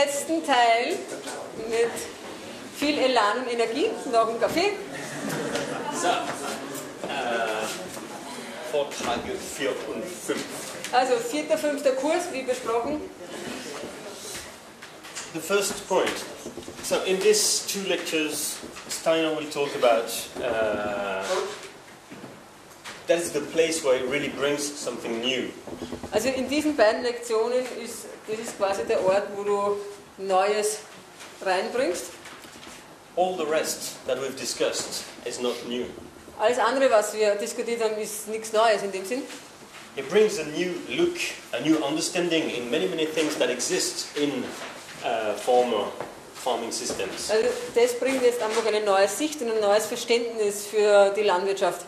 letzten Teil mit viel Elan und Energie, noch ein Kaffee. So, Vortrag 4 und 5. Also 4., 5. Kurs, wie besprochen. The first point. So in these 2 lectures, Steiner will talk about that is the place where it really brings something new. Also in diesen beiden Lektionen ist quasi der Ort, wo du Neues reinbringst. All the rest that we've discussed is not new. Alles andere, was wir diskutiert haben, ist nichts Neues in dem Sinn. It brings a new look, a new understanding in many things that exist in former farming systems. Also das bringt jetzt einfach eine neue Sicht und ein neues Verständnis für die Landwirtschaft.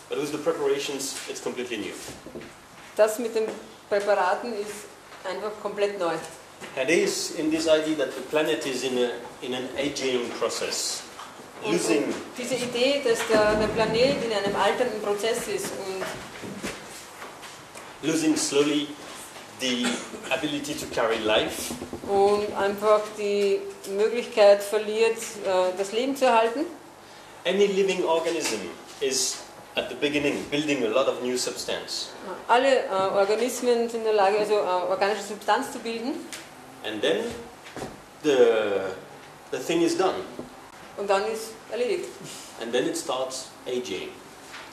But with the preparations, it's completely new. Das mit den Präparaten ist einfach komplett neu. And it is in this idea that the planet is in an aging process, losing. Diese Idee, dass der Planet in einem alternden Prozess ist und losing slowly the ability to carry life. Und einfach die Möglichkeit verliert, das Leben zu erhalten. Any living organism is at the beginning building a lot of new substance. Alle Organismen sind in der Lage, also organische Substanz zu bilden. And then the thing is done. Und dann ist erledigt. And then it starts aging.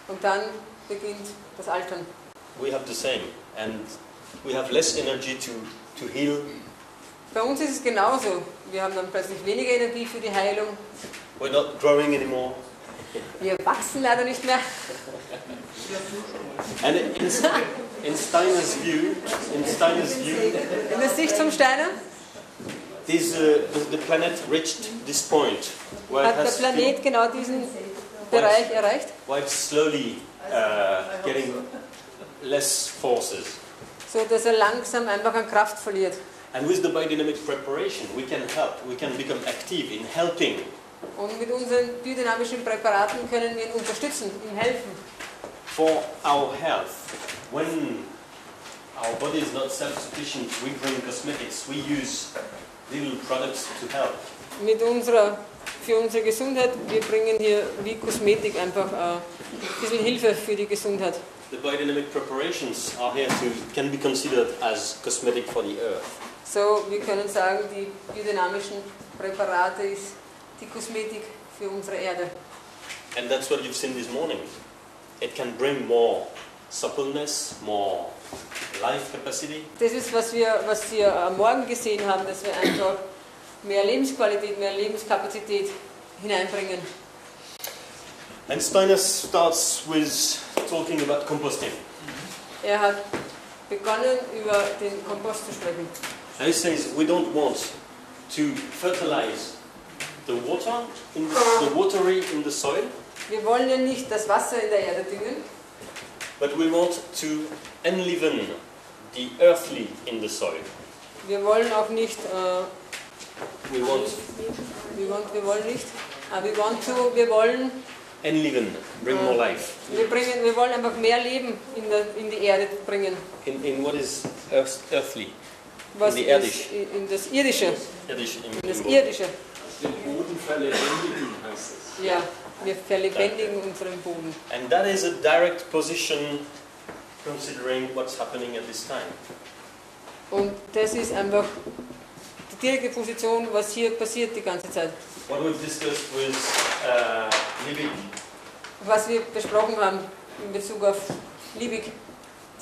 Und dann beginnt das Altern. We have the same, and we have less energy to heal. Bei uns ist es genauso. Wir haben dann plötzlich weniger Energie für die Heilung. We're not growing anymore. Wir wachsen leider nicht mehr. And in Steiner's view, in der Sicht vom Steiner the planet reached this point where hat der Planet genau diesen Bereich erreicht. Where it's slowly getting less forces. So dass er langsam einfach an Kraft verliert. And with the biodynamic preparation, we can help. We can become active in helping. Und mit unseren biodynamischen Präparaten können wir ihn unterstützen, ihm helfen. For our health, when our body is not self-sufficient, we bring cosmetics. We use little products to help. Für unsere Gesundheit, wir bringen hier wie Kosmetik einfach ein bisschen Hilfe für die Gesundheit. The biodynamic preparations are here can be considered as cosmetic for the earth. So, wir können sagen, die biodynamischen Präparate ist die Kosmetik für unsere Erde. And that's what you've seen this morning. It can bring more suppleness, more life capacity. Das ist, was wir am Morgen gesehen haben, dass wir einfach mehr Lebensqualität, mehr Lebenskapazität hineinbringen. And Steiner starts with talking about composting. Er hat begonnen, über den Kompost zu sprechen. And he says we don't want to fertilize the watery in the soil. Wir wollen ja nicht das Wasser in der Erde düngen. But we want to enliven the earthly in the soil. Wir wollen auch nicht. We wollen enliven, bring more life. Wir wollen einfach mehr Leben in die Erde bringen. In what is earthly? Was in das Irdische. In das Irdische. Den Boden verlebendigen heißt es. Ja, wir verlebendigen unseren Boden. And that is a direct position considering what's happening at this time. Und das ist einfach die direkte Position, was hier passiert die ganze Zeit. What we've discussed with Liebig. Was wir besprochen haben in Bezug auf Liebig.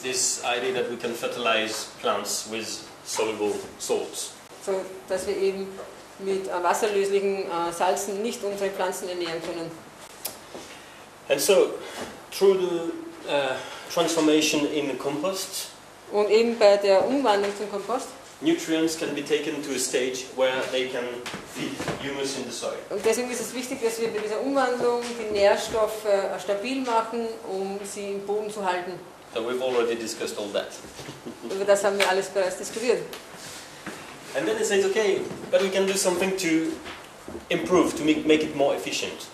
This idea that we can fertilize plants with soluble salts. So, dass wir eben mit wasserlöslichen Salzen nicht unsere Pflanzen ernähren können. And so, through the transformation in compost, und eben bei der Umwandlung zum Kompost, nutrients can be taken to a stage where they can feed humus in the soil. Und deswegen ist es wichtig, dass wir bei dieser Umwandlung die Nährstoffe stabil machen, um sie im Boden zu halten. So we've already discussed all that. Über das haben wir alles bereits diskutiert. And then it says, okay, but we can do something to improve, to make it more efficient.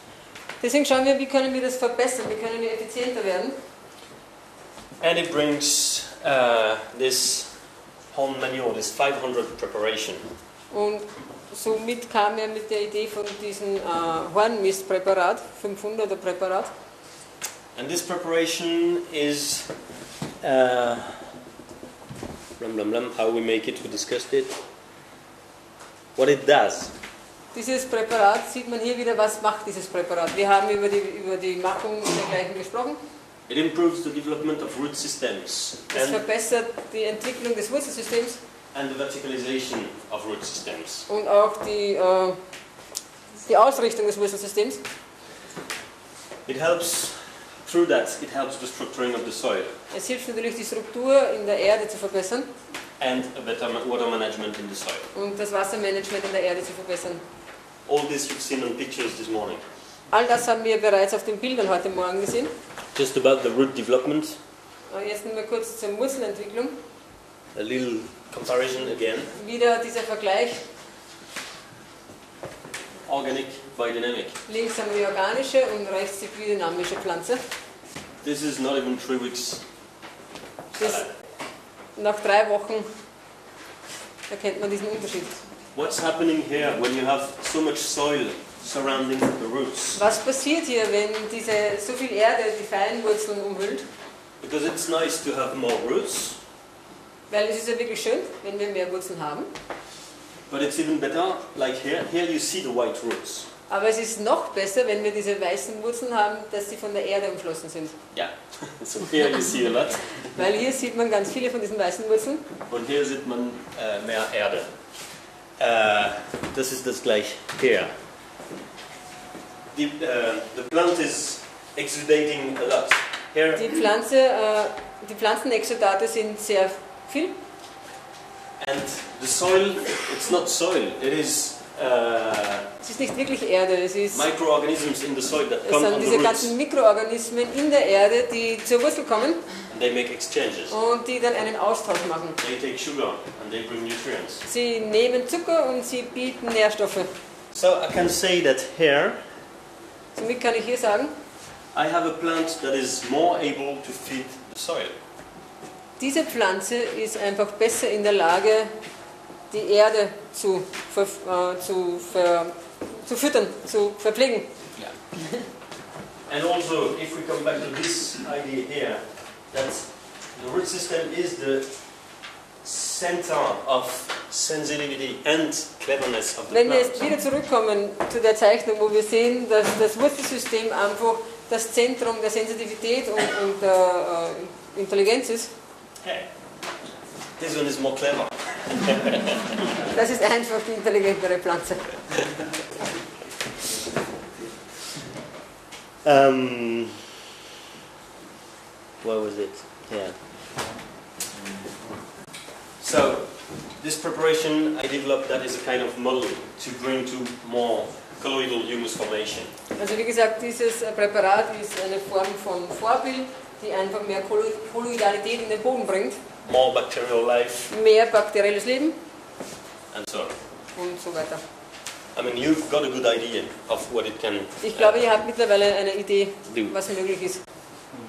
Deswegen schauen wir, wie können wir das verbessern, wie können wir effizienter werden. And it brings this horn manure, this 500 preparation. Und somit kam er mit der Idee von diesem Hornmistpräparat, 500er Präparat. And this preparation is, how we make it, we discussed it. What it does. Dieses Präparat, sieht man hier wieder, was macht dieses Präparat. Wir haben über die Machung und dergleichen gesprochen. It improves the development of root systems. Es verbessert die Entwicklung des Wurzelsystems. And the verticalization of root systems. Und auch die Ausrichtung des Wurzelsystems. It helps, through that, it helps the structuring of the soil. Es hilft natürlich, die Struktur in der Erde zu verbessern. And a better water management in the soil. Und das Wassermanagement in der Erde zu verbessern. All this you've seen on pictures this morning. All das haben wir bereits auf den Bildern heute Morgen gesehen. Just about the root development. Jetzt nur mal kurz zur Wurzelentwicklung. A little comparison again. Wieder dieser Vergleich. Organic, biodynamic. Links haben wir organische und rechts die biodynamische Pflanze. This is not even 3 weeks. Das, nach 3 Wochen erkennt man diesen Unterschied. What's happening here when you have so much soil surrounding the roots? Was passiert hier, wenn so viel Erde die feinen Wurzeln umhüllt? Because it's nice to have more roots. Weil es ist ja wirklich schön, wenn wir mehr Wurzeln haben. But it's even better, like here you see the white roots. Aber es ist noch besser, wenn wir diese weißen Wurzeln haben, dass sie von der Erde umflossen sind. Yeah, so here you see a lot. Weil hier sieht man ganz viele von diesen weißen Wurzeln. Und hier sieht man mehr Erde. Das ist das gleich hier. The plant is exudating a lot. Here. Die Pflanzenexudate sind sehr viel. And the soil, it's not soil, it is es ist nicht wirklich Erde, es ist microorganisms in the soil that es come sind on the diese roots. ganzen Mikroorganismen in der Erde, die zur Wurzel kommen And they make exchanges. und die dann einen Austausch machen. They take sugar and they bring nutrients. Sie nehmen Zucker und sie bieten Nährstoffe. So I can say that here Somit kann ich hier sagen, I have a plant that is more able to feed the soil. diese Pflanze ist einfach besser in der Lage, die Erde zu füttern, zu verpflegen. Yeah. And also, if we come back to this idea here, that the root system is the center of sensitivity and cleverness of the Wenn wir plant. jetzt wieder zurückkommen zu der Zeichnung, wo wir sehen, dass das Wurzelsystem einfach das Zentrum der Sensitivität und der Intelligenz ist, Hey, this one is more clever. das ist einfach die intelligentere Pflanze. Where was it? Yeah. So, this preparation I developed that is a kind of model to bring to more colloidal humus formation. Also wie gesagt, dieses Präparat ist eine Form von Vorbild, die einfach mehr Kolloidalität in den Boden bringt, More bacterial life mehr bakterielles Leben and so on. und so weiter. I mean, you've got a good idea of what it can Ich glaube, ihr habt mittlerweile eine Idee, do. was möglich ist.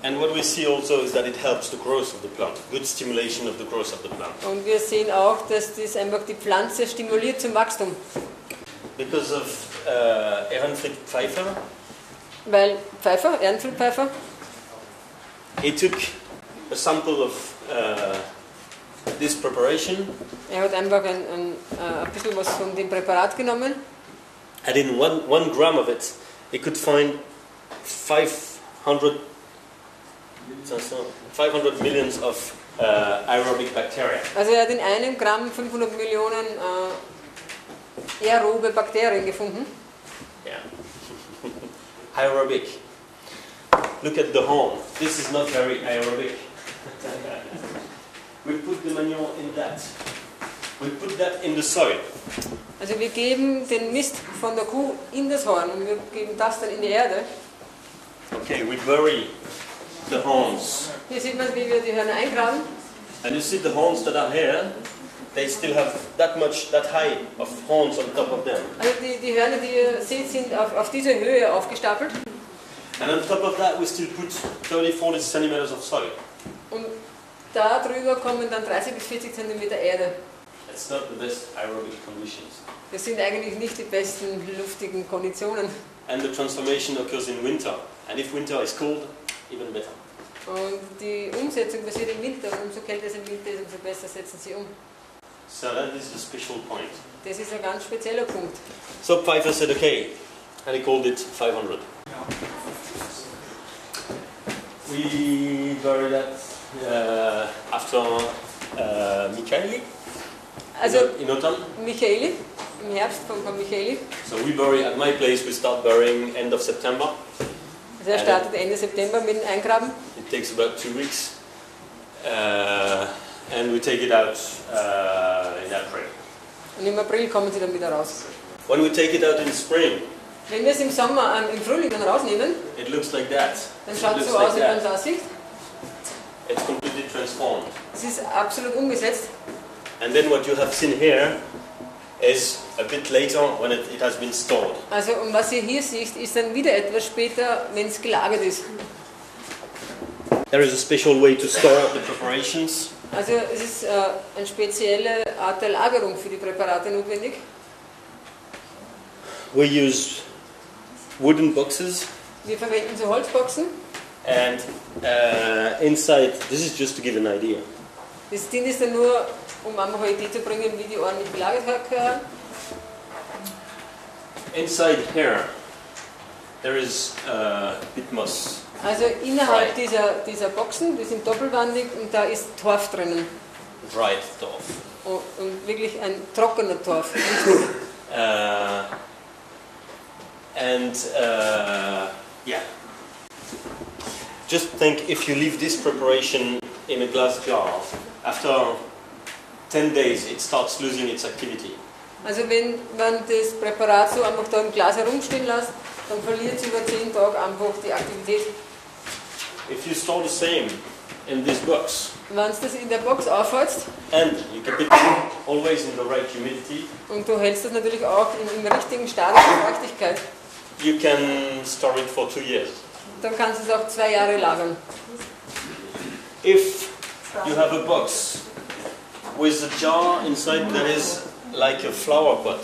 And what we see also is that it helps the growth of the plant, good stimulation of the growth of the plant. Und wir sehen auch, dass das einfach die Pflanze stimuliert zum Wachstum. Because of Ehrenfried Pfeiffer, Weil Ehrenfried Pfeiffer, he took a sample of this preparation, er hat einfach ein bisschen was von dem Präparat genommen and in one gram of it, he could find 500 millions of aerobic bacteria. Also er hat in einem Gramm 500 Millionen aerobe Bakterien gefunden. Yeah. Aerobic. Look at the horn. This is not very aerobic. We put the manure in that. We put that in the soil. Also wir geben den Mist von der Kuh in das Horn und wir geben das dann in die Erde. Okay, we bury the horns. Hier sieht man, wie wir die Hörner eingraben. And you see the horns that are here, they still have that high of horns on top of them. Also die Hörner, die ihr seht, sind auf dieser Höhe aufgestapelt. And on top of that we still put 30-40 centimeters of soil. Und darüber kommen dann 30 bis 40 cm Erde. It's not the best aerobic conditions. Das sind eigentlich nicht die besten luftigen Konditionen. And the transformation occurs in winter. And if winter is cold, even better. Und die Umsetzung passiert im Winter und umso kälter es im Winter ist, umso besser setzen sie um. So that is a special point. Das ist ein ganz spezieller Punkt. So Pfeiffer said, okay, and he called it 500. We buried that after Michaeli, Also in autumn. Michaeli, im Herbst von Michaeli. So we bury at my place, we start burying end of September. Also er startet Ende September mit dem Eingraben. It takes about 2 weeks. And we take it out in April. Und im April kommen sie dann wieder raus. When we take it out in spring, Wenn wir es im Sommer, im Frühling dann rausnehmen, it looks like that. dann schaut es It so looks aus, wie like man es that. aussieht. It's completely transformed. Es ist absolut umgesetzt. And then what you have seen here is a bit later when it has been stored. Also und was ihr hier seht, ist dann wieder etwas später, wenn es gelagert ist. There is a special way to store the preparations. Also es ist eine spezielle Art der Lagerung für die Präparate notwendig. We use wooden boxes, Wir verwenden so Holzboxen. and inside, this is just to give an idea. Das dient ist dann nur, um einfach eine Idee zu bringen, wie die ordentlich gelagert gehören. Inside here, there is bitmoss. Also innerhalb dieser Boxen, die sind doppelwandig und da ist Torf drinnen. Dried torf. Und wirklich ein trockener Torf. Yeah. Just think if you leave this preparation in a glass jar, after 10 days it starts losing its activity. Also wenn man das Präparat so einfach da im Glas herumstehen lässt, dann verliert es über 10 Tage einfach die Aktivität. If you store the same in this box, Wenn du das in der Box aufhältst and you keep it always in the right humidity, und du hältst das natürlich auch im richtigen Stadium der Feuchtigkeit, you can store it for 2 years. dann kannst du es auch 2 Jahre lagern. If you have a box with a jar inside that is like a flower pot,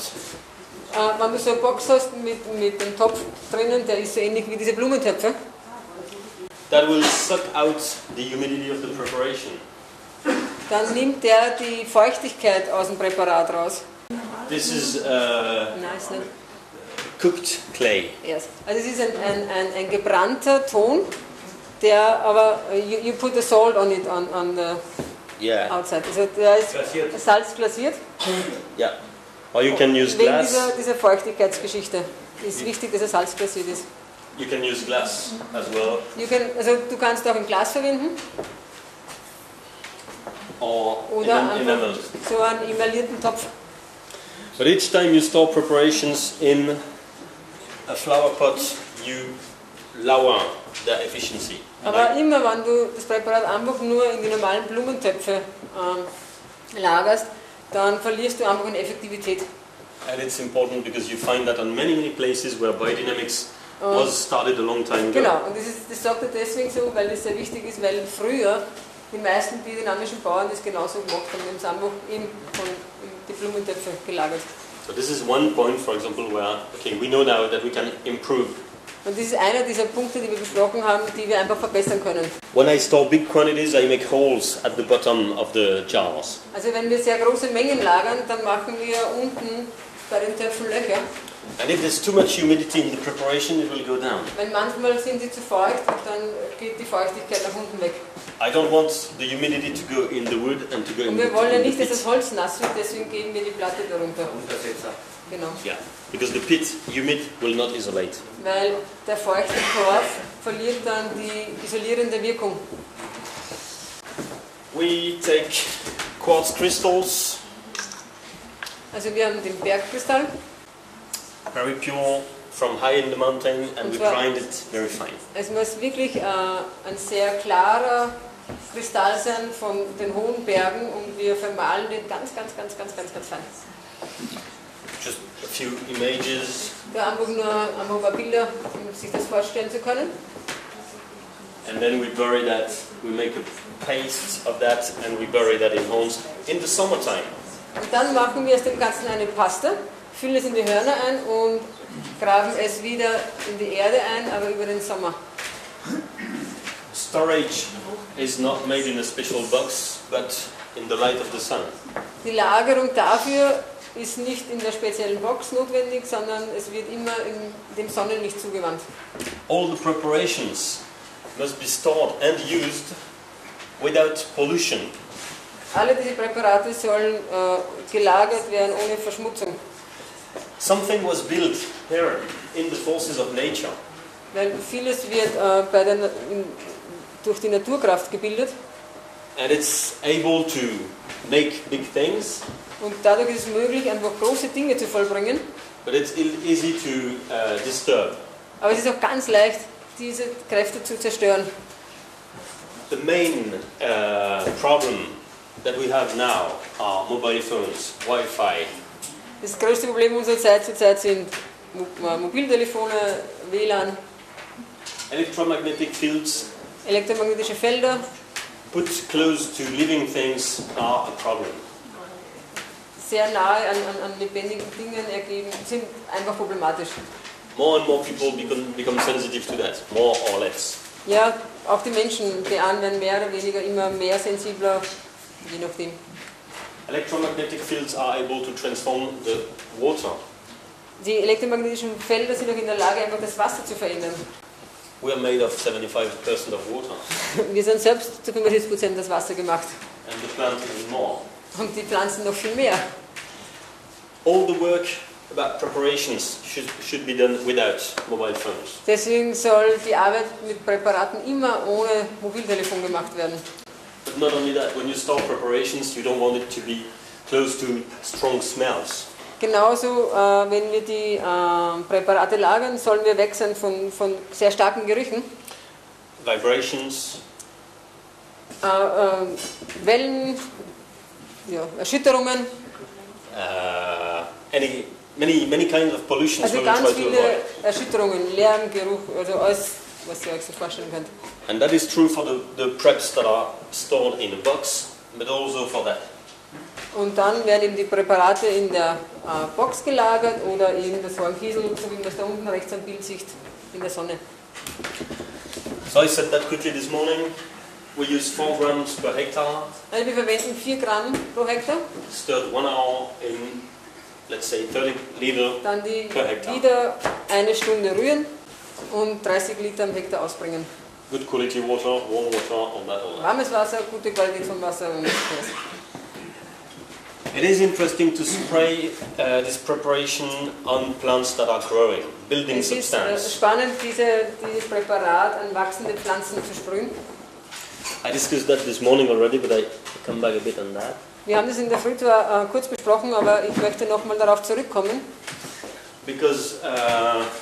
Wenn du so eine Box hast mit dem Topf drinnen, der ist so ähnlich wie diese Blumentöpfe, that will suck out the humidity of the preparation. dann nimmt der die Feuchtigkeit aus dem Präparat raus. This is Nice, ne? cooked clay. Yes. Also es ist ein gebrannter Ton, der aber, you put the salt on it on the Yeah. outside. Also der ist Glasiert. salzglasiert. Yeah. Or you can use Wegen glass. dieser Feuchtigkeitsgeschichte ist wichtig, dass er salzglasiert ist. You can use glass as well. Also du kannst auch im Glas verwenden Or oder enamel. einfach so einen emaillierten Topf. But each time you store preparations in a flower pot, you lower their efficiency. Aber immer wenn du das Präparat einfach nur in die normalen Blumentöpfe lagerst, dann verlierst du einfach an Effektivität. And it's important because you find that on many places where biodynamics was started a long time ago. Genau, und das sagt er deswegen so, weil das sehr wichtig ist, weil früher die meisten biodynamischen Bauern das genauso gemacht haben, die haben es einfach in die Blumentöpfe gelagert. So this is one point, for example, where, okay, we know now that we can improve. Und das ist einer dieser Punkte, die wir besprochen haben, die wir einfach verbessern können. When I store big quantities, I make holes at the bottom of the jars. Also wenn wir sehr große Mengen lagern, dann machen wir unten bei den Töpfen Löcher. And if there's too much humidity in the preparation, it will go down. Weil manchmal sind sie zu feucht und dann geht die Feuchtigkeit nach unten weg. I don't want the humidity to go in the wood and to go in Und the wir wollen ja nicht, dass pit. das Holz nass wird, deswegen geben wir die Platte darunter. Genau. Yeah, because the pit, humid, will not isolate. Weil der feuchte Torf verliert dann die isolierende Wirkung. We take quartz crystals, Also wir haben den Bergkristall, very pure, from high in the mountain, and Und we zwar- grind it very fine. es muss wirklich ein sehr klarer Kristall sein von den hohen Bergen und wir vermahlen den ganz fein. Just a few images, Da einfach nur ein paar Bilder, um sich das vorstellen zu können. and then we bury that, we make a paste of that, and we bury that in holes in the summertime. Und dann machen wir aus dem Ganzen eine Paste, füllen es in die Hörner ein und graben es wieder in die Erde ein, aber über den Sommer. Storage is not made in a special box, but in the light of the sun. Die Lagerung dafür ist nicht in der speziellen Box notwendig, sondern es wird immer in dem Sonnenlicht zugewandt. All the preparations must be stored and used without pollution. Alle diese Präparate sollen gelagert werden ohne Verschmutzung. Something was built here in the forces of nature. Weil vieles wird durch die Naturkraft gebildet. And it's able to make big things. Und dadurch ist es möglich, einfach große Dinge zu vollbringen. But it's easy to disturb. Aber es ist auch ganz leicht, diese Kräfte zu zerstören. The main problem that we have now are mobile phones, Wi-Fi. Das größte Problem unserer Zeit zurzeit sind Mobiltelefone, WLAN, Electromagnetic fields elektromagnetische Felder. put close to living things are a problem. Sehr nahe an lebendigen Dingen ergeben, sind einfach problematisch. More and more people become sensitive to that, more or less. Ja, auch die Menschen, die an werden mehr oder weniger immer mehr sensibler, je nachdem. Electromagnetic fields are able to transform the water. Die elektromagnetischen Felder sind auch in der Lage, einfach das Wasser zu verändern. We are made of 75% of water, Wir sind selbst zu 75% das Wasser gemacht. and the plant even more. Und die Pflanzen noch viel mehr. All the work about preparations should be done without mobile phones. Deswegen soll die Arbeit mit Präparaten immer ohne Mobiltelefon gemacht werden. But not only that, when you start preparations, you don't want it to be close to strong smells. Genauso, wenn wir die Präparate lagern, sollen wir weg sein von sehr starken Gerüchen. Vibrations, Wellen, ja, Erschütterungen. many kinds of pollutions Also we will ganz try to viele avoid. Erschütterungen, Lärm, Geruch, also alles, was ihr euch so vorstellen könnt. And that is true for the preps that are stored in a box, but also for that. Und dann werden eben die Präparate in der Box gelagert oder eben das war im Kiesel, so wie man das da unten rechts am Bild sieht, in der Sonne. So I said that quickly this morning. We use 4 grams per hectare, Also wir verwenden 4 Gramm pro Hektar, stirred 1 hour in, let's say, 30 Liter dann die per hectare. wieder eine Stunde rühren und 30 Liter am Hektar ausbringen. Good quality water, warm water, all that. Warmes Wasser, gute Qualität von Wasser und das. It is interesting to spray this preparation on plants that are growing, building Es ist substance. spannend, dieses Präparat an wachsende Pflanzen zu sprühen. I discussed that this morning already, but I come back a bit on that. Wir haben das in der Früh zwar kurz besprochen, aber ich möchte nochmal darauf zurückkommen. Because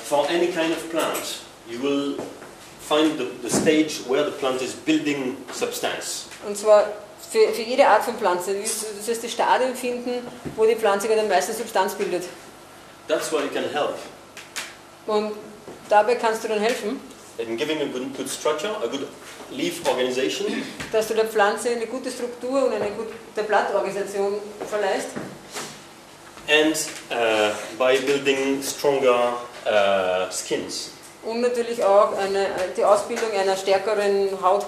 for any kind of plant, you will find the stage where the plant is building substance. Und zwar für jede Art von Pflanze. Du wirst das Stadium finden, wo die Pflanze gerade am meisten Substanz bildet. That's where you can help. Und dabei kannst du dann helfen, In giving a good structure, a good leaf organization, dass du der Pflanze eine gute Struktur und eine gute Blattorganisation verleihst. and by building stronger skins. Und natürlich auch die Ausbildung einer stärkeren Haut.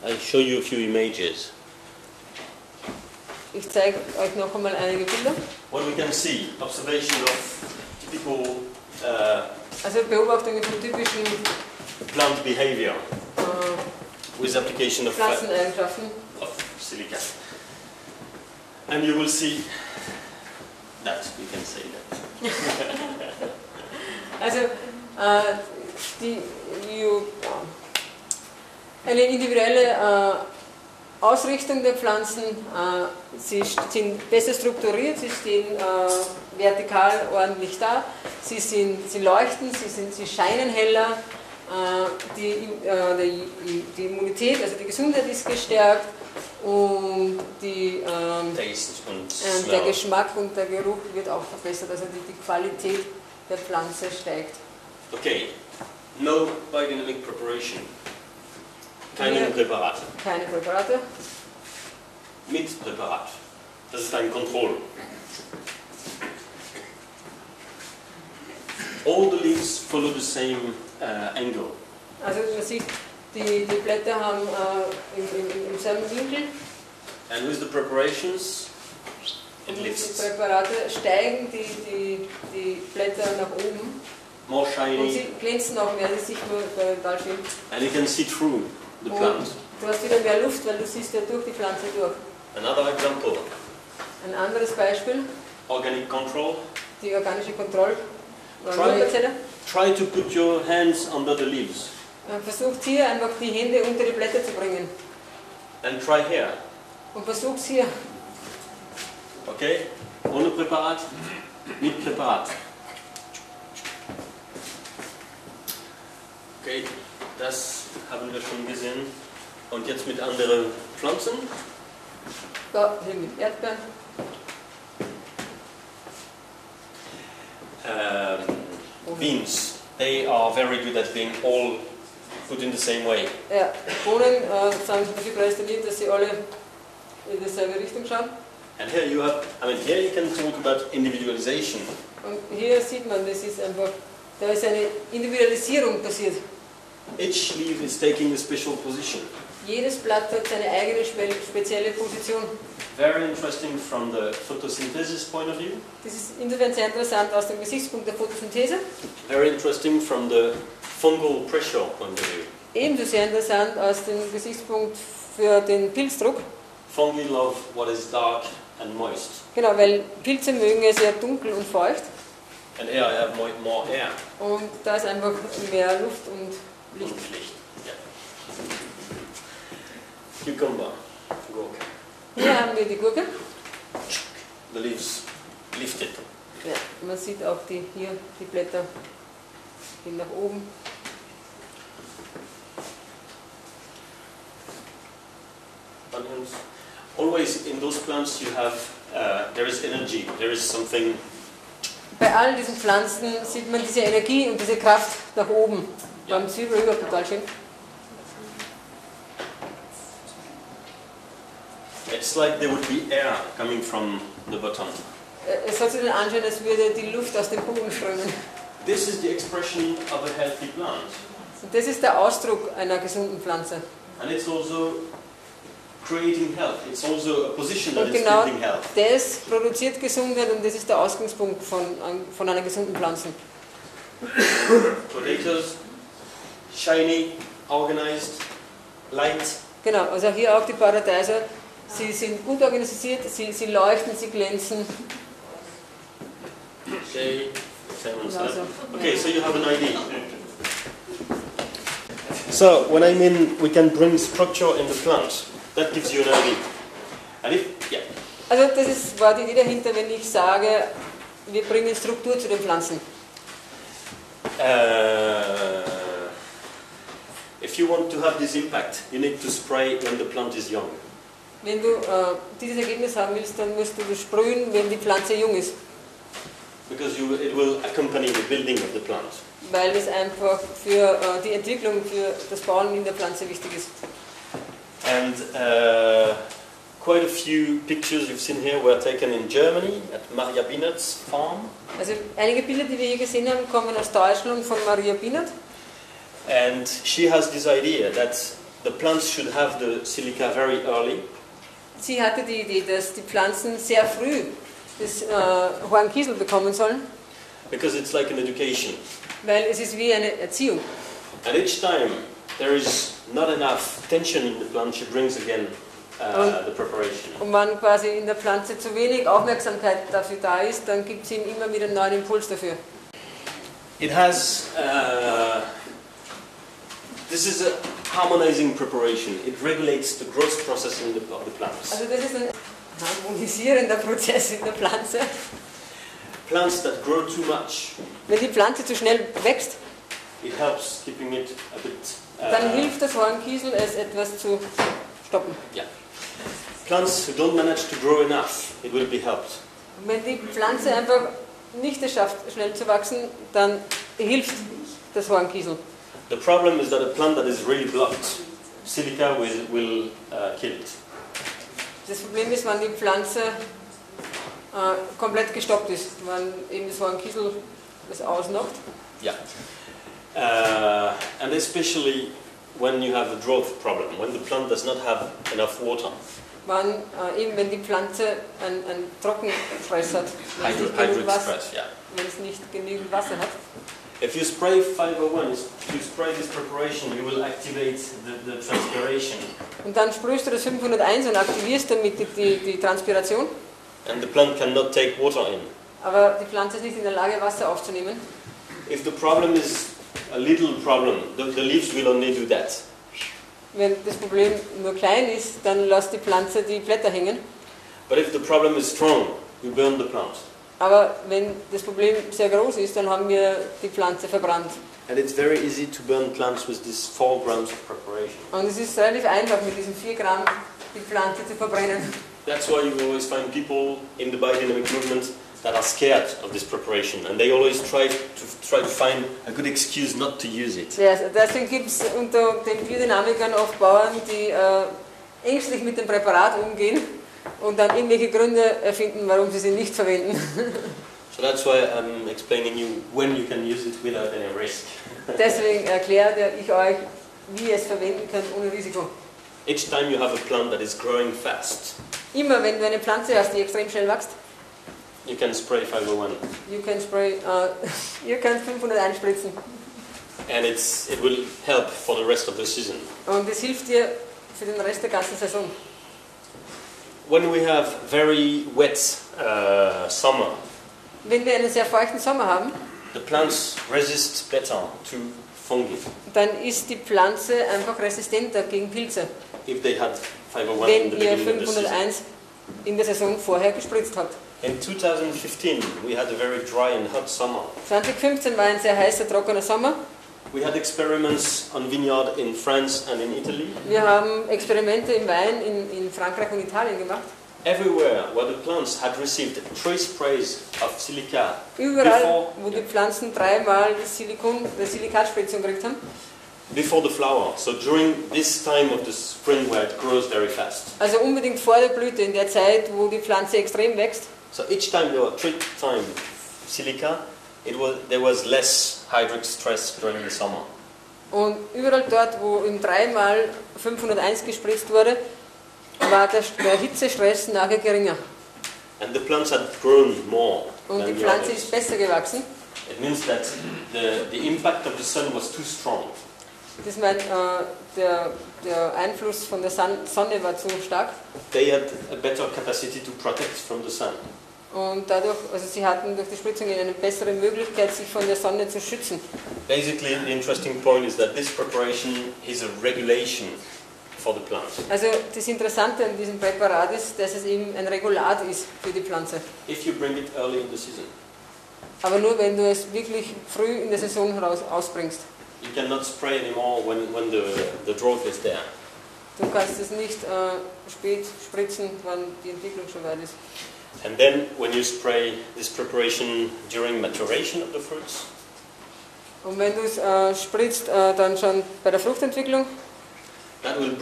I'll show you a few images. Ich zeige euch noch einmal einige Bilder. What we can see, observation of typical Also Beobachtungen von typischen plant behavior with application of Pflanzeneigenschaften. silica. And you will see that, you can say that. Also eine individuelle Ausrichtung der Pflanzen, sie sind besser strukturiert, sie stehen vertikal ordentlich da, sie leuchten, sie scheinen heller, die Immunität, also die Gesundheit ist gestärkt und Taste und der smell. Geschmack und der Geruch wird auch verbessert, also die Qualität der Pflanze steigt. Okay, No biodynamic preparation. Keine Präparate. Keine Präparate. Mit Präparat. Das ist ein Control. All the leaves follow the same angle. Also man sieht, die Blätter haben im selben Winkel. And with the preparations, it Und mit lifts. den Präparate steigen die Blätter nach oben. More Und shiny, sie glänzen auch mehr, das sieht man bei Talschin. and you can see through the plant. Du hast wieder mehr Luft, weil du siehst ja durch die Pflanze durch. Another example, Ein anderes Beispiel, organic control. die organische Kontrolle. Try to put your hands under the leaves. Versucht hier einfach die Hände unter die Blätter zu bringen. And try here. Und versucht hier. Okay? Ohne Präparat, mit Präparat. Okay, das haben wir schon gesehen. Und jetzt mit anderen Pflanzen. Da, hier mit Erdbeeren. Beans. They are very good at being all put in the same way. Ja, Bohnen sind dafür prädestiniert, dass sie alle in dieselbe Richtung schauen. And here you have, here you can talk about individualization. Und hier sieht man, das ist einfach, da ist eine Individualisierung passiert. Each leaf is taking a special position. Jedes Blatt hat seine eigene spezielle Position. Very interesting from the photosynthesis point of view. Das ist insofern sehr interessant aus dem Gesichtspunkt der Photosynthese. Very interesting from the fungal pressure point of view. Ebenso sehr interessant aus dem Gesichtspunkt für den Pilzdruck. Fungi love what is dark and moist. Genau, weil Pilze mögen es sehr dunkel und feucht. And here I have more air. Und da ist einfach mehr Luft und Licht. Yeah. Cucumber. Gurke. Hier haben wir die Gurke. The leaves lifted. Ja, man sieht auch hier die Blätter gehen nach oben. Onions. Always in those plants you have, there is energy, there is something. Bei all diesen Pflanzen sieht man diese Energie und diese Kraft nach oben. Beim Zwiebel überhaupt total schön. It's like there would be air coming from the bottom. Es hat so den Anschein, als würde die Luft aus dem Boden strömen. This is the expression of a healthy plant. Und das ist der Ausdruck einer gesunden Pflanze. And it's also creating health. It's also a position that Und is genau building health. das produziert Gesundheit und das ist der Ausgangspunkt von einer gesunden Pflanze. Potatoes, shiny, organized, light. Genau, also hier auch die Paradeiser. Sie sind gut organisiert, sie leuchten, sie glänzen. Okay, same on Genau side. so. Okay, so you have an idea. So, when I mean we can bring structure in the plant, that gives you an idea. And if, yeah. Also das war die Idee dahinter, wenn ich sage, wir bringen Struktur zu den Pflanzen. If you want to have this impact, you need to spray when the plant is young. Wenn du dieses Ergebnis haben willst, dann musst du sprühen, wenn die Pflanze jung ist. Because it will accompany the building of the plant. Weil es einfach für die Entwicklung, für das Bauen in der Pflanze wichtig ist. And quite a few pictures you've seen here were taken in Germany at Maria Binnert's farm. Also einige Bilder, die wir hier gesehen haben, kommen aus Deutschland von Maria Binnert. And she has this idea that the plants should have the silica very early. Sie hatte die Idee, dass die Pflanzen sehr früh das Hornkiesel bekommen sollen, Because it's like an education. weil es ist wie eine Erziehung. And each time there is not enough tension in the plant, she brings again the preparation. Und wenn quasi in der Pflanze zu wenig Aufmerksamkeit dafür da ist, dann gibt es ihm immer wieder einen neuen Impuls dafür. It has, this is a harmonizing preparation. It regulates the growth process of the plants. Also das ist ein harmonisierender Prozess in der Pflanze. Plants that grow too much, Wenn die Pflanze zu schnell wächst, it helps keeping it a bit. dann hilft das Hornkiesel, es etwas zu stoppen. Yeah. Plants who don't manage to grow enough, it will be helped. Und wenn die Pflanze einfach nicht es schafft, schnell zu wachsen, dann hilft das Hornkiesel. The problem is that a plant that is really blocked, silica will kill it. Das Problem ist, wenn die Pflanze komplett gestoppt ist, wenn eben so ein Kiesel das ausnockt. Yeah. And especially when you have a drought problem, when the plant does not have enough water. Wenn die Pflanze einen Trockenstress hat, wenn es nicht genügend Wasser hat. If you spray 501, if you spray this preparation, you will activate the transpiration. Und dann sprühst du das 501 und aktivierst damit die Transpiration. And the plant cannot take water in. Aber die Pflanze ist nicht in der Lage, Wasser aufzunehmen. If the problem is a little problem, the leaves will only do that. Wenn das Problem nur klein ist, dann lässt die Pflanze die Blätter hängen. But if the problem is strong, you burn the plant. Aber wenn das Problem sehr groß ist, dann haben wir die Pflanze verbrannt. And it's very easy to burn plants with this 4 grams of preparation. Und es ist relativ einfach, mit diesen 4 Gramm die Pflanze zu verbrennen. That's why you always find people in the biodynamic movement that are scared of this preparation, and they always try to find a good excuse not to use it. Ja, deswegen gibt es unter den Biodynamikern oft Bauern, die ängstlich mit dem Präparat umgehen und dann irgendwelche Gründe erfinden, warum sie sie nicht verwenden. So that's why I'm explaining you when you can use it without any risk. Deswegen erkläre ich euch, wie ihr es verwenden könnt ohne Risiko. Each time you have a plant that is growing fast, Immer wenn du eine Pflanze hast, die extrem schnell wächst, you can spray 501. Ihr könnt 501 spritzen. And it will help for the rest of the season. Und es hilft dir für den Rest der ganzen Saison. When we have very wet summer, Wenn wir einen sehr feuchten Sommer haben, the plants resist better to fungi dann ist die Pflanze einfach resistenter gegen Pilze, if they had 501 in the wenn ihr beginning of the season. 501 in der Saison vorher gespritzt habt. In 2015, we had a very dry and hot summer. 2015 war ein sehr heißer, trockener Sommer. We had experiments on vineyard in France and in Italy. Wir haben Experimente im Wein in Frankreich und Italien gemacht. Everywhere where the plants had received 3 sprays of silica Überall, wo die Pflanzen 3-mal die Silikatspritzung gekriegt haben. before the flower, so during this time of the spring where it grows very fast. Also unbedingt vor der Blüte, in der Zeit, wo die Pflanze extrem wächst. So each time there were 3 times silica, there was less hydric stress during the summer. Und überall dort, wo im 3-mal 501 gespritzt wurde, war der Hitzestress nachher geringer. And the plants had grown more. Und die than the Pflanze others. ist besser gewachsen. It means that the impact of the sun was too strong. Das meint, der Einfluss von der Sonne war zu stark. They had a better capacity to protect from the sun. Und dadurch, also sie hatten durch die Spritzung eine bessere Möglichkeit, sich von der Sonne zu schützen. Basically, the interesting point is that this preparation is a regulation for the plant. Also das Interessante an diesem Präparat ist, dass es eben ein Regulat ist für die Pflanze. If you bring it early in the season, Aber nur wenn du es wirklich früh in der Saison ausbringst. you cannot spray anymore when the drought is there. Du kannst es nicht spät spritzen, wenn die Entwicklung schon weit ist. And then when you spray this preparation during maturation of the fruits, Und wenn du es spritzt, dann schon bei der Fruchtentwicklung, that will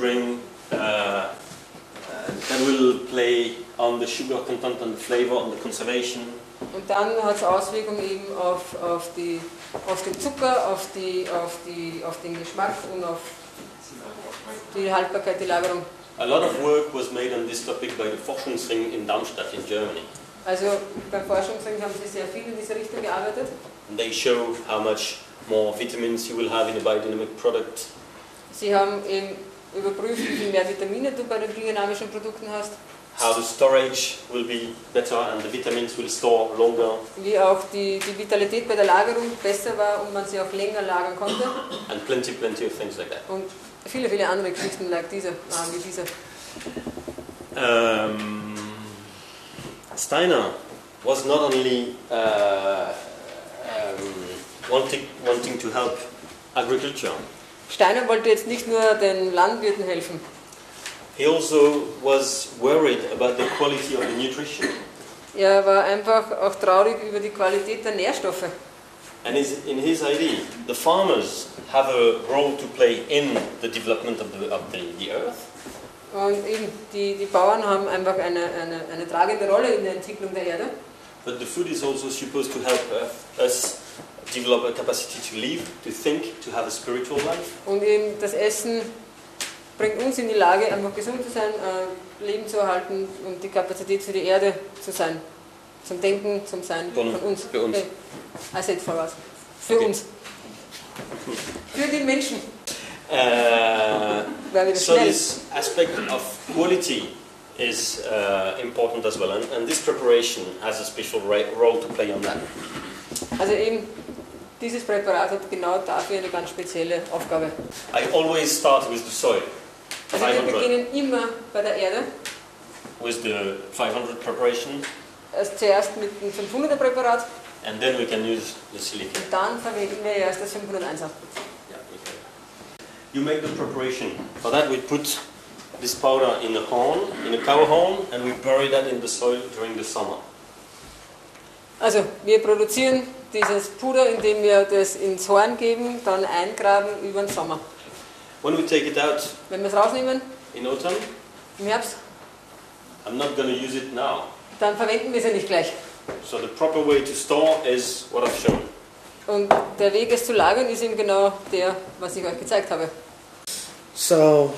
play on the sugar content, on the flavor, on the conservation. und dann hat es Auswirkungen eben auf den Zucker, auf den Geschmack und auf die Haltbarkeit, die Lagerung. A lot of work was made on this topic by the Forschungsring in Darmstadt in Germany. Also beim Forschungsring haben sie sehr viel in diese Richtung gearbeitet. And they show how much more vitamins you will have in a biodynamic product. Sie haben eben überprüft, wie viel mehr Vitamine du bei den biodynamischen Produkten hast. How the storage will be better and the vitamins will store longer. Wie auch die Vitalität bei der Lagerung besser war und man sie auch länger lagern konnte. And plenty of things like that. Und viele andere Geschichten wie diese. Steiner was not only wanting to help agriculture. Steiner wollte jetzt nicht nur den Landwirten helfen. He also was worried about the quality of the nutrition. Er war einfach auch traurig über die Qualität der Nährstoffe. And in his idea, the farmers have a role to play in the development of the earth. Und eben die Bauern haben einfach eine tragende Rolle in der Entwicklung der Erde. But the food is also supposed to help us develop a capacity to live, to think, to have a spiritual life. Und eben das Essen bringt uns in die Lage, einfach gesund zu sein, Leben zu erhalten und die Kapazität für die Erde zu sein. Zum Denken, zum Sein von uns. Für uns. Okay. I said for us. Für Okay. uns. Für die Menschen. So this aspect of quality is important as well, and this preparation has a special role to play on that. Also eben, dieses Präparat hat genau dafür eine ganz spezielle Aufgabe. I always start with the soil, Also wir 500, beginnen immer bei der Erde, with the 500 preparation, erst zuerst mit dem 500er Präparat and then we can use the silicon. und dann verwenden wir erst das 501er. Yeah, okay. You make the preparation. For that we put this powder in a horn, in a cow horn, and we bury that in the soil during the summer. Also wir produzieren dieses Puder, indem wir das ins Horn geben, dann eingraben über den Sommer. When we take it out Wenn wir es rausnehmen, in autumn, im Herbst, I'm not going to use it now. dann verwenden wir sie nicht gleich. So the proper way to store is what I've shown. Und der Weg, es zu lagern, ist eben genau der, was ich euch gezeigt habe. So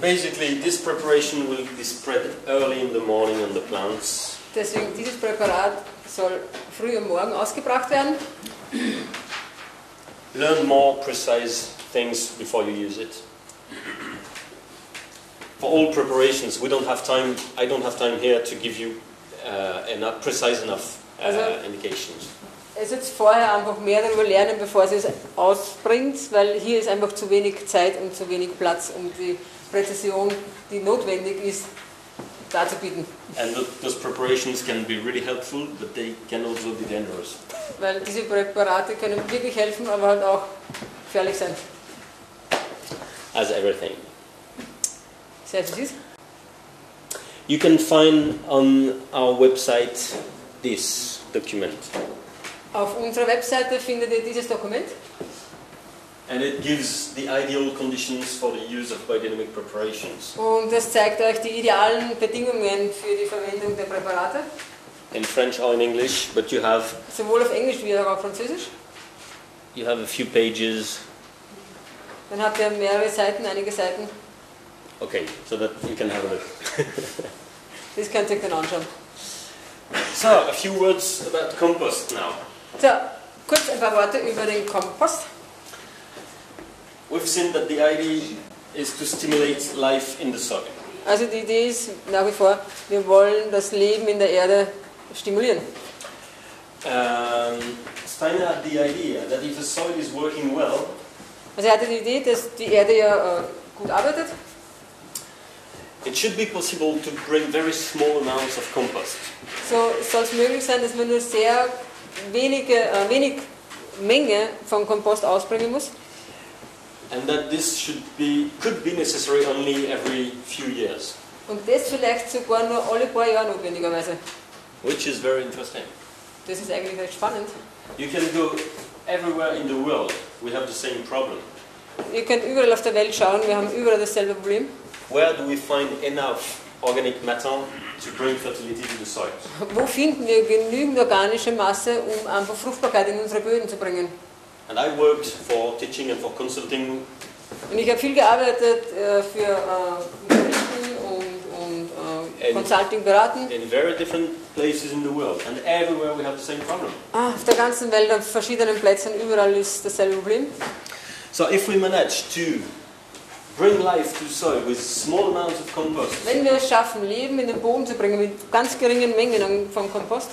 basically this preparation will be spread early in the morning on the plants. Deswegen, dieses Präparat soll früh am Morgen ausgebracht werden. Learn more precise things before you use it. For all preparations, we don't have time. I don't have time here to give you enough precise enough indications. Es jetzt vorher einfach mehr darüber lernen, bevor sie es ausbringt, weil hier ist einfach zu wenig Zeit und zu wenig Platz, um die Präzision, die notwendig ist, darzubieten. And those preparations can be really helpful, but they can also be dangerous. Weil diese Präparate können wirklich helfen, aber halt auch gefährlich sein. As everything. Selbst ist. You can find on our website this document. Auf unserer Webseite findet ihr dieses Dokument. And it gives the ideal conditions for the use of biodynamic preparations. Und das zeigt euch die idealen Bedingungen für die Verwendung der Präparate. In French or in English, but you have Sowohl auf Englisch wie auch auf Französisch. a few pages. Dann habt ihr mehrere Seiten, einige Seiten. Okay, so that you can have a look. Das könnt ihr euch dann anschauen. So, a few words about compost now. So, kurz ein paar Worte über den Kompost. We've seen that the idea is to stimulate life in the soil. Also die Idee ist nach wie vor, wir wollen das Leben in der Erde stimulieren. Steiner had the idea that if the soil is working well, Also er hatte die Idee, dass die Erde ja gut arbeitet. it should be possible to bring very small amounts of compost. So soll es möglich sein, dass man nur sehr wenig Menge von Kompost ausbringen muss. And that this could be necessary only every few years. Und das vielleicht sogar nur alle paar Jahre notwendigerweise. Which is very interesting. Das ist eigentlich recht spannend. You can go everywhere in the world, we have the same problem. Ihr könnt überall auf der Welt schauen, wir haben überall dasselbe Problem. Where do we find enough organic matter to bring fertility to the soil? Wo finden wir genügend organische Masse, um einfach Fruchtbarkeit in unsere Böden zu bringen? And I worked for teaching and for consulting. Und ich habe viel gearbeitet für Unterrichten und Consulting beraten. In very different places in the world, and everywhere we have the same problem. Auf der ganzen Welt, auf verschiedenen Plätzen, überall ist dasselbe Problem. So if we manage to bring life to soil with small amounts of compost, Wenn wir es schaffen, Leben in den Boden zu bringen mit ganz geringen Mengen von Kompost,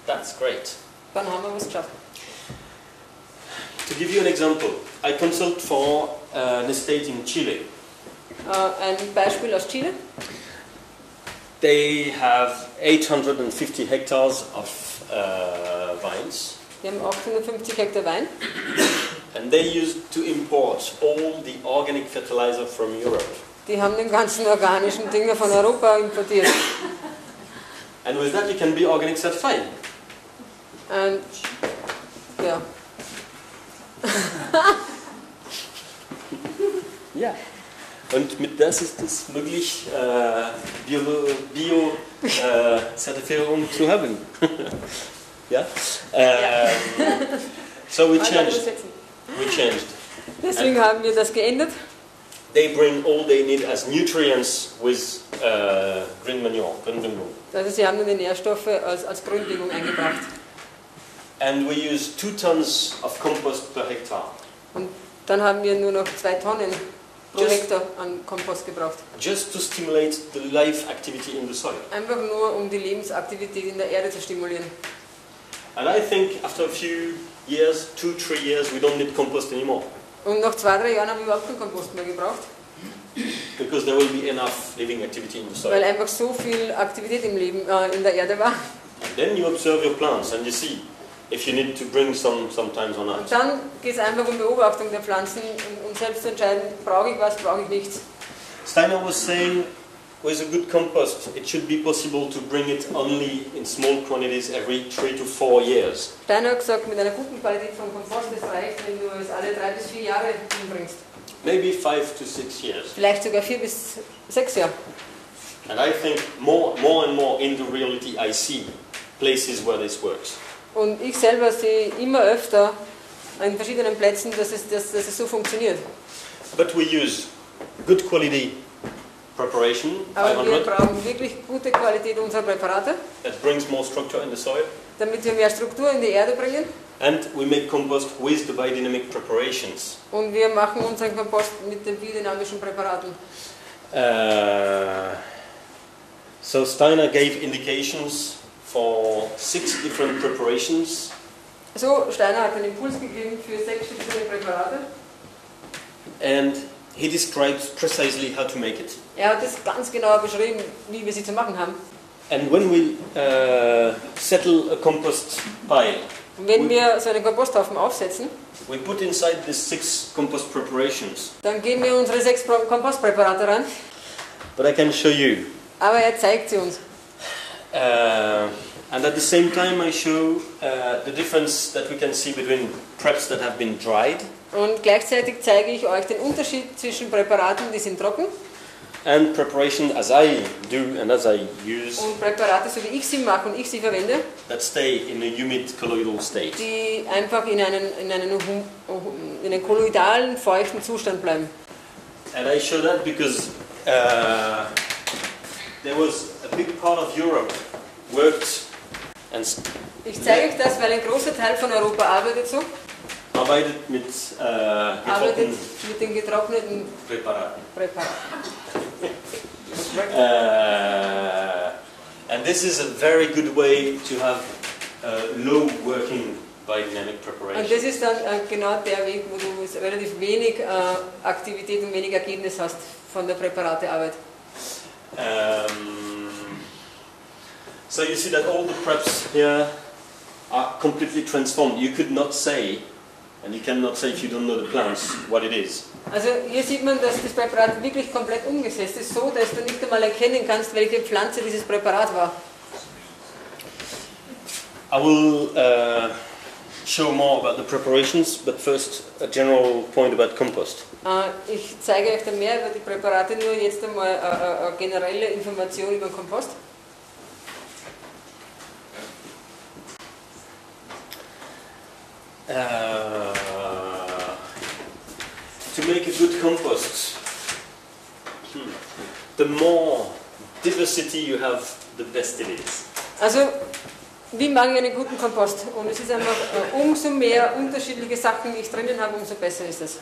that's great. dann haben wir was geschafft. To give you an example, I consult for an estate in Chile. Ein Beispiel aus Chile. They have 850 hectares of vines, Die haben 850 Hektar Wein. and they used to import all the organic fertilizer from Europe. Die haben den ganzen organischen Dinge von Europa importiert. And with that you can be organic certified. Und ja, Ja. Und mit das ist es möglich, Bio-Zertifizierung zu haben. Ja? So we changed. Deswegen haben wir das geändert. They bring all they need as nutrients with green manure, Gründüngung. Also sie haben nur die Nährstoffe als Gründüngung eingebracht. And we use 2 tons of compost per hectare. Und dann haben wir nur noch 2 Tonnen pro Hektar an Kompost gebraucht. Just to stimulate the life activity in the soil. Einfach nur, um die Lebensaktivität in der Erde zu stimulieren. And I think after a few years, 2-3 years, we don't need compost anymore. Und nach 2-3 Jahren haben wir überhaupt keinen Kompost mehr gebraucht. Because there will be enough living activity in the soil. Weil einfach so viel Aktivität im Leben, in der Erde war. And then you observe your plants and you see if you need to bring sometimes or not. Und dann geht es einfach um Beobachtung der Pflanzen und selbst zu entscheiden, brauche ich was, brauche ich nichts. Steiner was saying, with a good compost, it should be possible to bring it only in small quantities every 3 to 4 years. Steiner hat gesagt, mit einer guten Qualität von Kompost, das reicht, wenn du es alle 3 bis 4 Jahre hinbringst. Maybe 5 to 6 years. Vielleicht sogar 4 bis 6 Jahre. And I think more and more in the reality I see places where this works. Und ich selber sehe immer öfter an verschiedenen Plätzen, dass es so funktioniert. But we use good quality preparation, Aber wir 500, brauchen wirklich gute Qualität unserer Präparate, that brings more structure in the soil. damit wir mehr Struktur in die Erde bringen. And we make compost with the biodynamic preparations. Und wir machen unseren Kompost mit den biodynamischen Präparaten. So Steiner gave indications for 6 different preparations. So, Steiner hat einen Impuls gegeben für 6 verschiedene Präparate. And he describes precisely how to make it. Er hat es ganz genau beschrieben, wie wir sie zu machen haben. And when we settle a compost pile, Und wenn wir so einen Komposthaufen aufsetzen, we put inside these 6 compost preparations. dann geben wir unsere 6 Kompostpräparate ran. But I can show you. Aber er zeigt sie uns. And at the same time I show the difference that we can see between preps that have been dried Und gleichzeitig zeige ich euch den Unterschied zwischen Präparaten, die sind trocken, and preparation as I do and as I use und Präparate, so wie ich sie mache und ich sie verwende, that stay in a humid colloidal state. die einfach in einen kolloidalen, feuchten Zustand bleiben. And I show that because there was a big part of Europe worked and Ich zeige euch das, weil ein großer Teil von Europa arbeitet so, arbeitet mit arbeitet mit den getrockneten Präparaten. Präparaten. And this is a very good way to have low working biodynamic preparation. Und das ist dann genau der Weg, wo du relativ wenig Aktivität und wenig Ergebnis hast von der Präparatearbeit. So you see that all the preps here are completely transformed. You could not say, and you cannot say if you don't know the plants, what it is. Also hier sieht man, dass das Präparat wirklich komplett umgesetzt ist, so dass du nicht einmal erkennen kannst, welche Pflanze dieses Präparat war. I will show more about the preparations, but first a general point about compost. Ich zeige euch dann mehr über die Präparate, nur jetzt einmal eine generelle Information über den Kompost. To make a good compost, the more diversity you have, the best it is. Also, wie mache ich einen guten Kompost? Und es ist einfach, umso mehr unterschiedliche Sachen ich drinnen habe, umso besser ist es.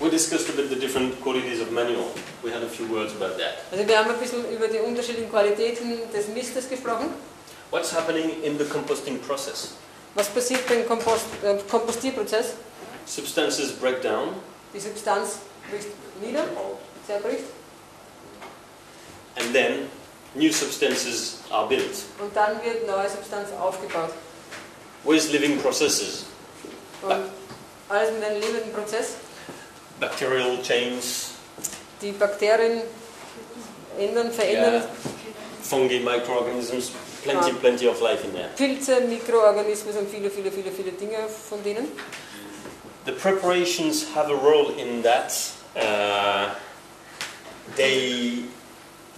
We discussed a bit the different qualities of manure. We had a few words about that. Also wir haben ein bisschen über die unterschiedlichen Qualitäten des Mistes gesprochen. What's happening in the composting process? Was passiert beim Kompostierprozess? Substances break down, Die Substanz bricht nieder, zerbricht, and then new substances are built und dann wird neue Substanz aufgebaut. with living processes, Und alles mit einem lebenden Prozess. bacterial chains, Die Bakterien ändern, verändern. fungi, microorganisms, plenty of life in there. Pilze, Mikroorganismen und viele Dinge von denen. The preparations have a role in that. Die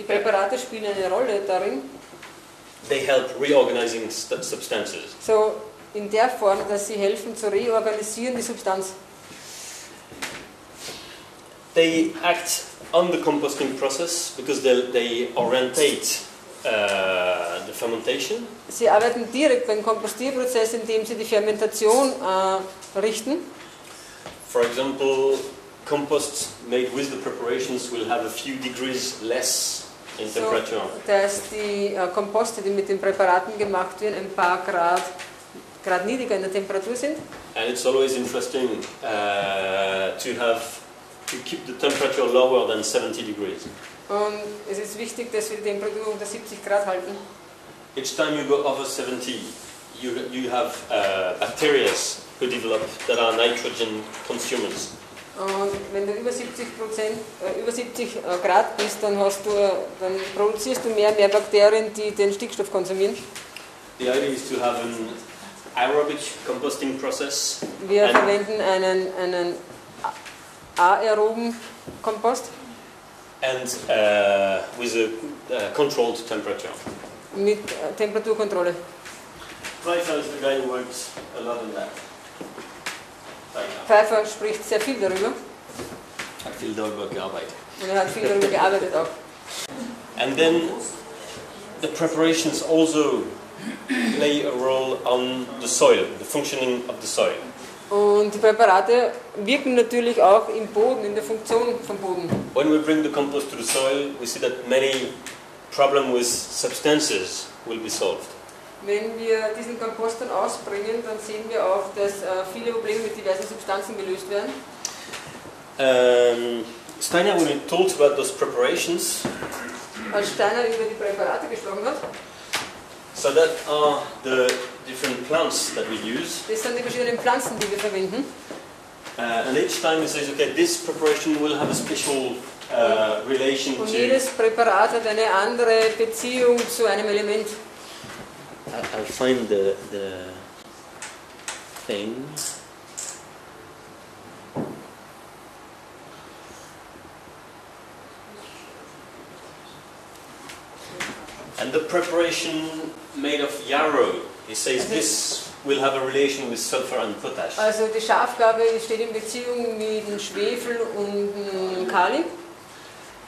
Präparate spielen eine Rolle darin. They help reorganizing substances. So in der Form, dass sie helfen zu reorganisieren die Substanz. They act on the composting process because they orientate the fermentation. Sie arbeiten direkt beim Kompostierprozess, indem sie die Fermentation richten. For example, composts made with the preparations will have a few degrees less in temperature. So, dass die Komposte, die mit den Präparaten gemacht werden, ein paar Grad niedriger in der Temperatur sind. And it's always interesting to keep the temperature lower than 70 degrees. Und es ist wichtig, dass wir die Temperatur unter 70 Grad halten. Each time you go over 70, you have bacteria who develop that are nitrogen consumers. Und wenn du über 70 Grad bist, dann produzierst du mehr Bakterien, die den Stickstoff konsumieren. The idea is to have an aerobic composting process. Wir verwenden einen aeroben Kompost. And with a controlled temperature. Mit Temperaturkontrolle. Pfeiffer is the guy who works a lot on that. Pfeiffer spricht sehr viel darüber. Hat viel darüber gearbeitet. Und er hat viel darüber gearbeitet auch. And then the preparations also play a role on the soil, the functioning of the soil. Und die Präparate wirken natürlich auch im Boden, in der Funktion vom Boden. When we bring the compost to the soil, we see that many problems with substances will be solved. Wenn wir diesen Kompost dann ausbringen, dann sehen wir auch, dass viele Probleme mit diversen Substanzen gelöst werden. Steiner, when he talked about those preparations, Als Steiner über die Präparate gesprochen hat, so that are the different plants that we use. das sind die verschiedenen Pflanzen, die wir verwenden. And each time he says, okay, this preparation will have a special relation Und to. jedes Präparat hat eine andere Beziehung zu einem Element. I'll find the thing. And the preparation made of yarrow, he says this will have a relation with sulfur and potash. Also die Schafgabe steht in Beziehung mit dem Schwefel und dem Kali.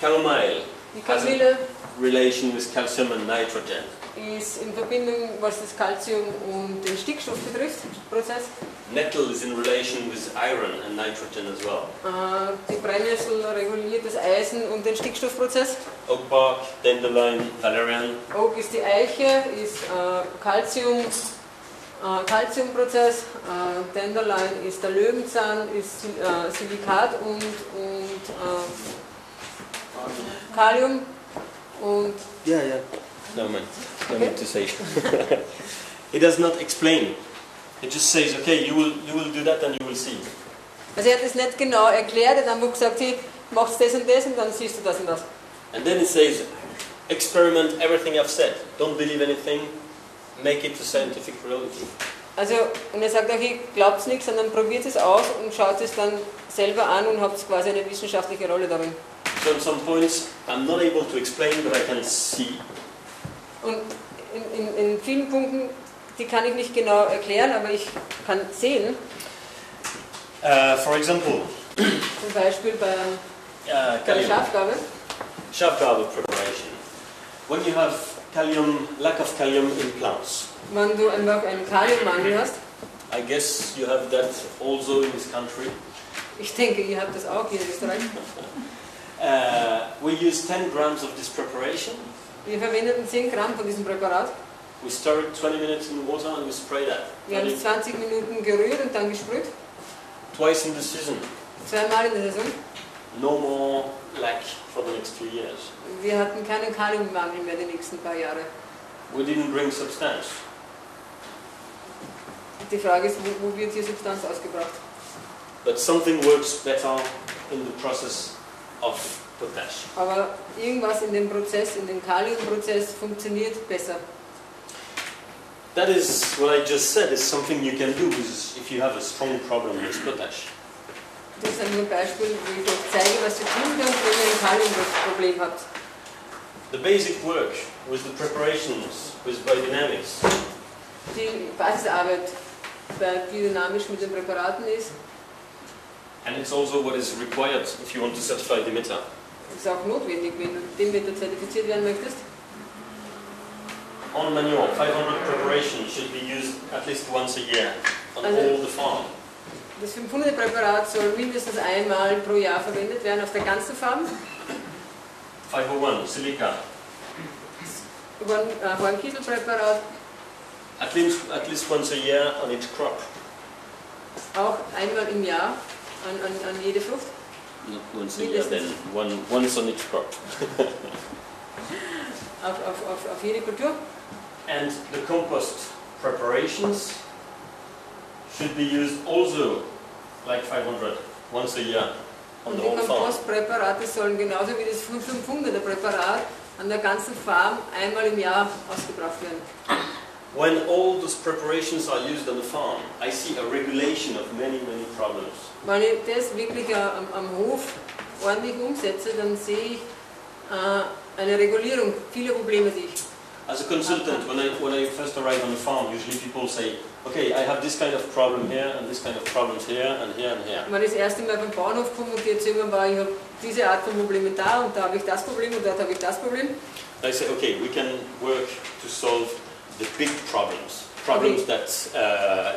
Chamomile Die has Kamille a relation with calcium and nitrogen. ist in Verbindung, was das Calcium und den Stickstoff betrifft, Prozess. Nettle is in relation with iron and nitrogen as well. Die Brennnessel reguliert das Eisen und den Stickstoffprozess. Oak bark, dandelion, valerian. Oak ist die Eiche, ist Calciumprozess. Dandelion ist der Löwenzahn, ist Silikat und Kalium und Yeah. No man, no need to say. He does not explain. He just says, okay, you will do that and you will see. also er hat es nicht genau erklärt, er hat einfach gesagt, hey, machst das und dann siehst du das und das. And then it says, experiment everything I've said. Don't believe anything. Make it a scientific reality. Also, und er sagt auch, hey, glaubt nichts, sondern probiert es aus und schaut es dann selber an und habt quasi eine wissenschaftliche Rolle darin. So at some points, I'm not able to explain, but I can see. Und in vielen Punkten, die kann ich nicht genau erklären, aber ich kann sehen. For example, Zum Beispiel bei der Schafgabe. Schafgabe preparation. When you have lack of kalium in plants, Wenn du einfach einen Kaliummangel hast, I guess you have that also in this country. ich denke, ihr habt das auch hier in Österreich. We use 10 grams of this preparation. Wir verwendeten 10 Gramm von diesem Präparat. We stir it 20 minutes in water and we spray that. Wir haben es 20 Minuten gerührt und dann gesprüht. Twice in the season. Zweimal in der Saison. No more lack for the next 2 years. Wir hatten keinen Kaliummangel mehr die nächsten paar Jahre. We didn't bring substance. Die Frage ist, wo wird hier Substanz ausgebracht? But something works better in the process of potash. Aber irgendwas in dem Prozess, in dem Kaliumprozess funktioniert besser. That is what I just said, is something you can do if you have a strong problem with potash. Das ist ein Beispiel, wo ich euch zeige, was ihr tun könnt, wenn ihr ein Kaliumproblem habt. The basic work with the preparations with biodynamics. Die Basisarbeit bei biodynamisch mit den Präparaten ist. And it's also what is required if you want to certify Demeter. Das ist auch notwendig, wenn du Demeter zertifiziert werden möchtest. On manure, 500 preparations should be used at least once a year on all the farm. Das 500 Präparat soll mindestens einmal pro Jahr verwendet werden auf der ganzen Farm. 501, silica. Hornkieselpräparat. At least once a year on each crop. Auch einmal im Jahr an jede Frucht. Not once a year, then once on each crop. auf jede Kultur. And the compost preparations should be used also like 500 once a year on the whole farm. Und die Kompostpräparate sollen genauso wie das 500er Präparat an der ganzen Farm einmal im Jahr ausgebracht werden. When all those preparations are used on the farm, I see a regulation of many problems. Wenn ich das wirklich am Hof ordentlich umsetze, dann sehe ich eine Regulierung vieler Probleme, die ich. As a consultant, when I first arrive on the farm, usually people say, okay, I have this kind of problem here, and this kind of problems here, and here, and here. Wenn ich das erste Mal beim Bauernhof komme und die erzählen mir, ich habe diese Art von Problemen da, und da habe ich das Problem, und dort habe ich das Problem. I say, okay, we can work to solve the big problems that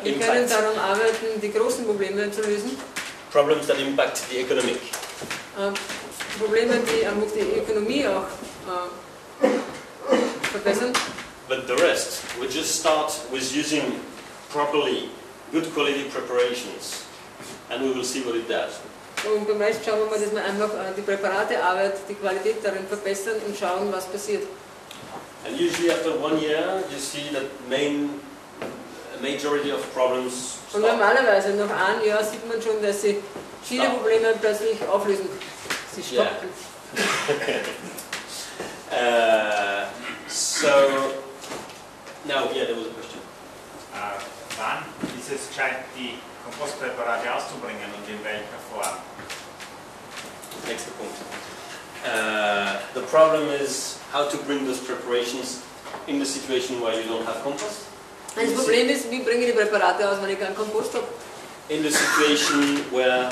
wir können daran arbeiten, die großen Probleme zu lösen. Problems that impact the economic. Probleme, die einfach die Ökonomie auch verbessern. But the rest, we just start with using properly good quality preparations, and we will see what it does. Und beim Rest schauen wir mal, dass wir einfach die Präparatearbeit, die Qualität darin verbessern und schauen, was passiert. And usually after 1 year, you see that majority of problems stop. Und normalerweise nach einem Jahr sieht man schon, dass sich viele Probleme plötzlich auflösen. Sie stoppen. So, now, yeah, there was a question. Wann ist es gescheit, die Kompostpräparate auszubringen und in welcher Form? Nächster Punkt. The problem is how to bring those preparations in the situation where you don't have compost. Das Problem ist, wie bringe ich die Präparate aus, wenn ich keinen Kompost habe? In the situation where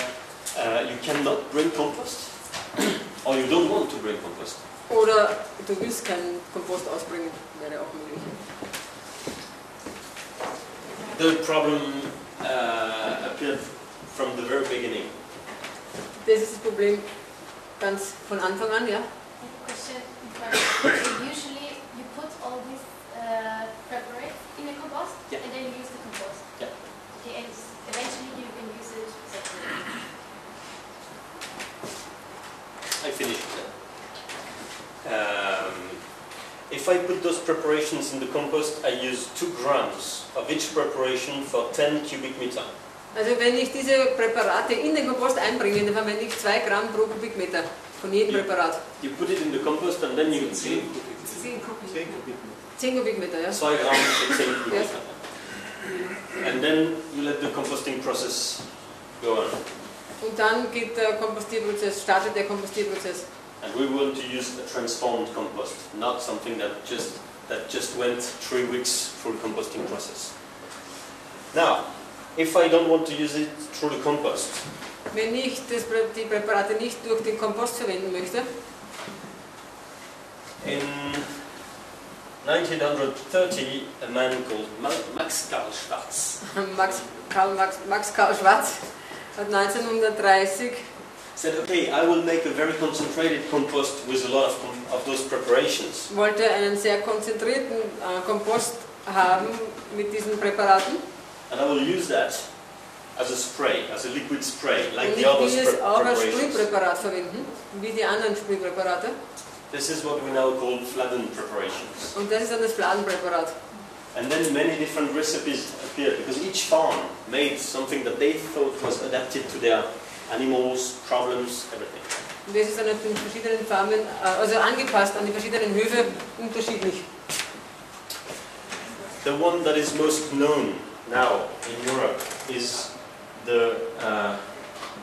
you cannot bring compost, or you don't want to bring compost. Oder du willst keinen Kompost ausbringen, wäre auch möglich. The problem appeared from the very beginning. Das ist das Problem ganz von Anfang an, ja? Question. Usually you put all these preparates in the compost, yeah, and then you use the compost. Yeah. Okay, and eventually you can use it separately. I finished that. If I put those preparations in the compost, I use 2 grams of each preparation for 10 cubic meter. Also wenn ich diese Präparate in den Kompost einbringe, dann verwende ich 2 Gramm pro Kubikmeter von jedem Präparat. You put it in the compost and then you 10 Kubikmeter, ja. 2 Gramm für 10 Kubikmeter. And then you let the composting process go on. Und dann geht der Kompostierprozess, startet der Kompostierprozess. And we want to use a transformed compost, not something that just went 3 weeks through the composting process. Now, if I don't want to use it through the compost, wenn ich die Präparate nicht durch den Kompost verwenden möchte, in 1930, a man called Max Karl Schwarz Max Karl Schwarz hat 1930 said, okay, I will make a very concentrated compost with a lot of those preparations. wollte einen sehr konzentrierten Kompost haben mit diesen Präparaten. And I will use that as a spray, as a liquid spray, like Und the ich other will es auch als preparations. Sprühpräparat verwenden, wie die anderen Sprühpräparate. This is what we now call flatten preparations. Und das ist dann das Fladenpräparat. And then many different recipes appeared because each farm made something that they thought was adapted to their animals, problems, everything. Und das ist dann auf den verschiedenen Farmen, also angepasst an die verschiedenen Höfe, unterschiedlich. The one that is most known now in Europe is the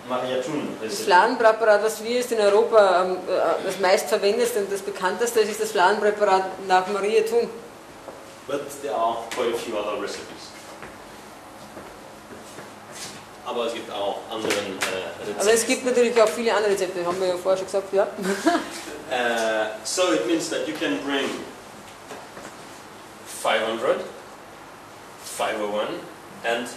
Mariatun. Das Fladenpräparat, was wir jetzt in Europa das meistverwendetste und das bekannteste ist das Fladenpräparat nach Mariatun. But there are quite a few other recipes. Aber es gibt auch andere Rezepte. Aber es gibt natürlich auch viele andere Rezepte, haben wir ja vorher schon gesagt, ja. So it means that you can bring 500, 501 and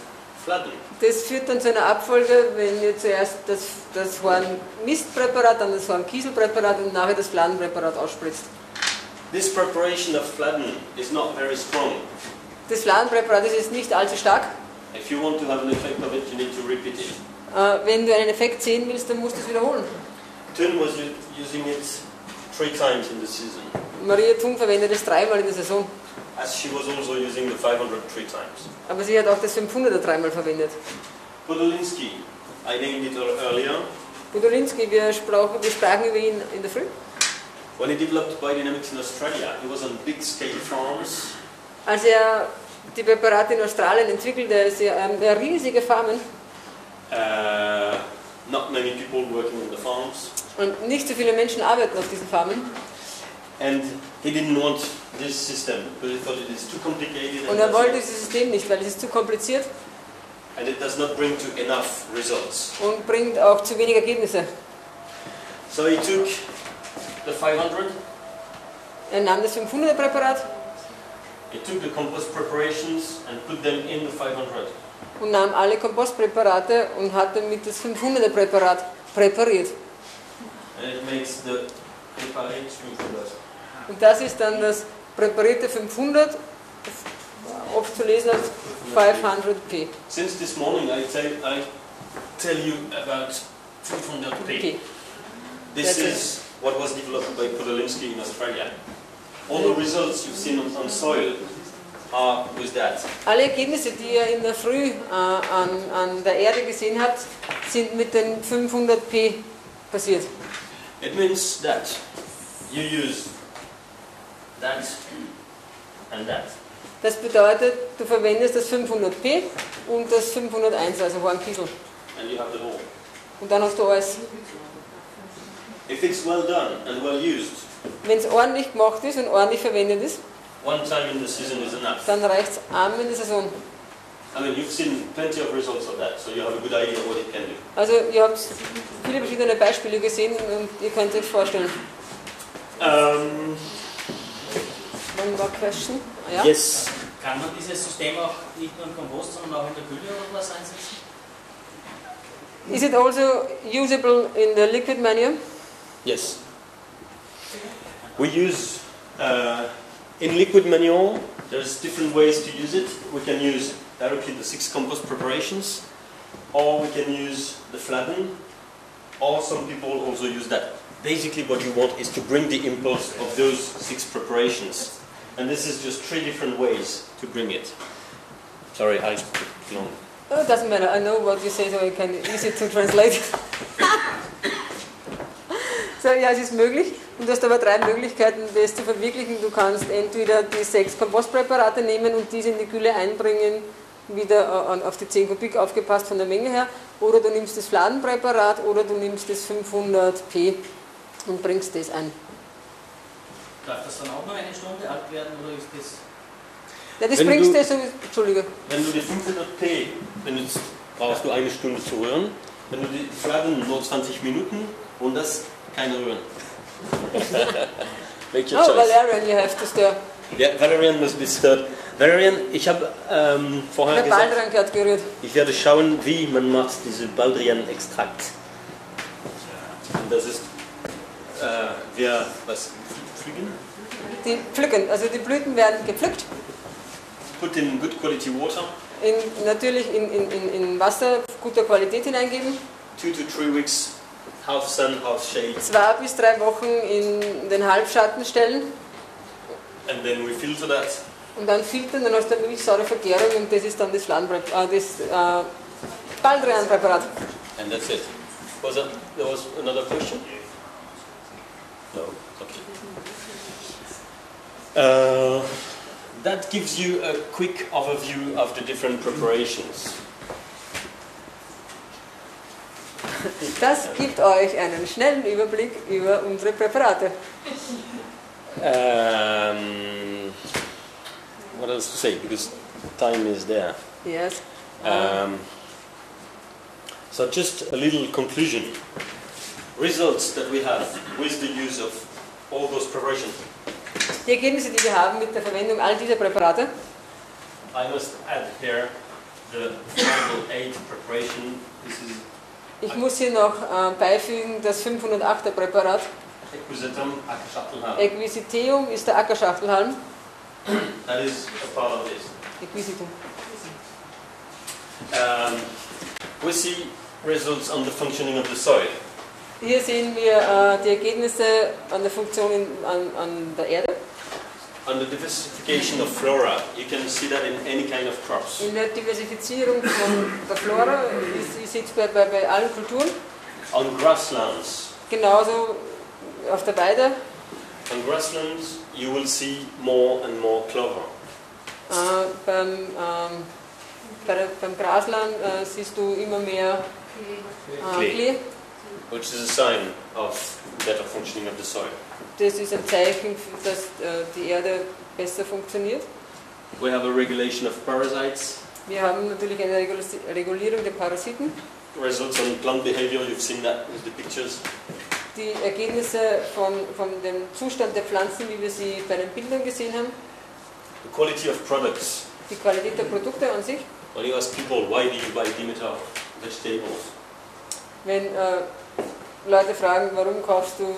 Fladen. Das führt dann zu einer Abfolge, wenn ihr zuerst das Horn-Mistpräparat, dann das Horn-Kieselpräparat und nachher das Fladenpräparat ausspritzt. This preparation of Fladen is not very strong. Das Fladenpräparat ist jetzt nicht allzu stark. If you want to have an effect of it, you need to repeat it. Wenn du einen Effekt sehen willst, dann musst du es wiederholen. Thun was using it 3 times in the season, Maria Thun verwendet es 3-mal in der Saison. as she was also using the 500 3 times. Aber sie hat auch das 500er 3-mal verwendet. Podolinsky, I named it earlier. Budolinski, wir sprachen über ihn in der Früh. When he developed Biodynamics in Australia, he was on big scale farms. Als er die Präparate in Australien entwickelte, ist er riesige Farmen. Not many people working on the farms. Und nicht so viele Menschen arbeiten auf diesen Farmen. And he didn't want this system because he thought it is too complicated Und er wollte dieses System nicht, weil es ist zu kompliziert and it does not bring to enough results. und bringt auch zu wenig Ergebnisse. So he took the 500, Er nahm das 500er Präparat he took the compost preparations and put them in the 500. und nahm alle Kompostpräparate und hat damit das 500er Präparat präpariert. And it makes the prepared 500. Und das ist dann das präparierte 500, oft zu lesen als 500p. Since this morning I tell you about 500p. This That's is what was developed by Podolinsky in Australia. All the results you've seen on soil are with that. Alle Ergebnisse, die ihr in der Früh an der Erde gesehen habt, sind mit den 500p passiert. It means that you use that and that. Das bedeutet, du verwendest das 500p und das 501, also Hornkiesel. And you have the whole. Und dann hast du alles. If it's well done and well used, Wenn es ordentlich gemacht ist und ordentlich verwendet ist, one time in the season is enough. dann reicht es einmal in der Saison. I mean, you've seen plenty of results of that, so you have a good idea what it can do. Also ihr habt viele verschiedene Beispiele gesehen und ihr könnt euch vorstellen. One more question? Ja? Yes. Kann man dieses System auch nicht nur im Kompost, sondern auch in der Kühle oder was einsetzen? Is it also usable in the liquid manure? Yes. We use in liquid manure. There's different ways to use it. We can use directly the 6 compost preparations, or we can use the flatten, or some people also use that. Basically, what you want is to bring the impulse of those 6 preparations, and this is just 3 different ways to bring it. Sorry, I speak long. Oh, it doesn't matter. I know what you say, so I can easy to translate. So, ja, es ist möglich. Und du hast aber 3 Möglichkeiten, das zu verwirklichen. Du kannst entweder die 6 Kompostpräparate nehmen und diese in die Gülle einbringen, wieder auf die 10 Kubik aufgepasst von der Menge her, oder du nimmst das Fladenpräparat oder du nimmst das 500p und bringst das ein. Darf das dann auch nur eine Stunde alt werden oder ist das... Ja, das bringst du so... Entschuldige. Wenn du die 500p benutzt, brauchst du 1 Stunde zu rühren. Wenn du die Fladen nur 20 Minuten und das keine rühren. Make your choice. Valerian, you have to stir. Ja, Valerian must be stirred. Valerian, ich habe vorher Der gesagt, Baldrian hat gerührt. ich werde schauen, wie man macht diese Baldrian-Extrakt. Und das ist, wir, was, pflücken? Die pflücken, also die Blüten werden gepflückt. Put in good quality water. Natürlich in Wasser guter Qualität hineingeben. 2 to 3 weeks, half sun, half shade. 2 bis 3 Wochen in den Halbschatten stellen. And then we filter that. Und dann filtern, dann hast du eine milchsaure Vergärung und das ist dann das Baldrian-Präparat. And that's it. There was another question? No. Okay. That gives you a quick overview of the different preparations. Das gibt euch einen schnellen Überblick über unsere Präparate. What else to say? Because time is there. Yes. So just a little conclusion. Results that we have with the use of all those preparations. Die Ergebnisse, die wir haben mit der Verwendung all dieser Präparate. I must add here the final 8 preparation. This is Ich muss hier noch beifügen das 508er Präparat. Equisetum Ackerschachtelhalm. Equisiteum ist der Ackerschachtelhalm. That is a part of this. Equisitum. We see results on the functioning of the soil. Hier sehen wir die Ergebnisse an der Funktion an der Erde. On the diversification of flora, you can see that in any kind of crops. In der Diversifizierung von der Flora, ihr seht es bei allen Kulturen. On grasslands. Genauso auf der Weide. On grasslands, you will see more and more clover. Beim Grasland siehst du immer mehr Klee. Which is a sign of better functioning of the soil. Das ist ein Zeichen, dass die Erde besser funktioniert. We have a regulation of parasites. Wir haben natürlich eine Regulierung der Parasiten. Results on plant behavior, you've seen that with the pictures. Die Ergebnisse von dem Zustand der Pflanzen, wie wir sie bei den Bildern gesehen haben. The quality of products. Die Qualität der Produkte an sich. When you ask people, why do you buy Demeter vegetables? Wenn Leute fragen, warum kaufst du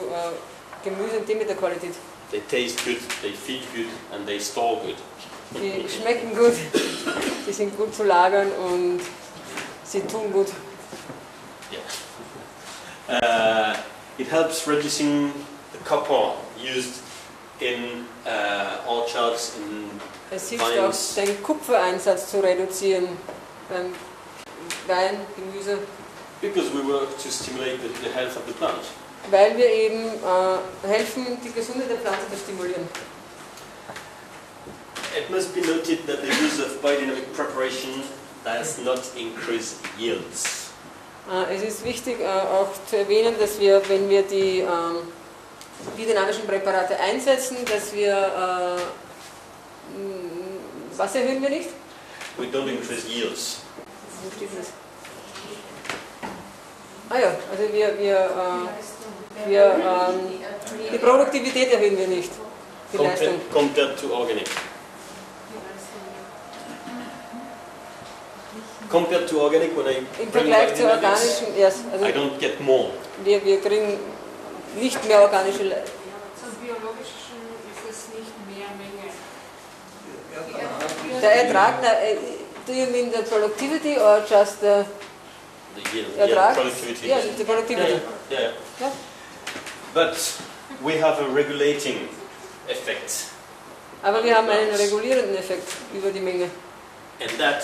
Gemüse in Demeter-Qualität? They taste good, they feel good and they store good. Die schmecken gut, die sind gut zu lagern und sie tun gut. Yeah. It helps reducing the copper used in orchards, in Es hilft auch, den Kupfereinsatz zu reduzieren beim Wein, Gemüse. Because we work to stimulate the health of the plant. Weil wir eben helfen, die Gesundheit der Pflanze zu stimulieren. It must be noted that the use of biodynamic preparation does not increase yields. Es ist wichtig auch zu erwähnen, dass wir, wenn wir die biodynamischen Präparate einsetzen, dass wir, was erhöhen wir nicht? We don't increase yields. Wo steht das? Ah ja, also die Produktivität erhöhen wir nicht, die Leistung. Compared to organic. Compared to organic, when I Im Vergleich zu organischen, yes, also I don't get more. wir kriegen nicht mehr organische Leistung. Zum biologischen ist es nicht mehr Menge. Der Ertrag, do you mean the productivity or just the yield, Ertrag? productivity. Yes, the productivity. Yeah. Yeah. But we have a regulating effect. Aber wir haben einen regulierenden Effekt über die Menge. And that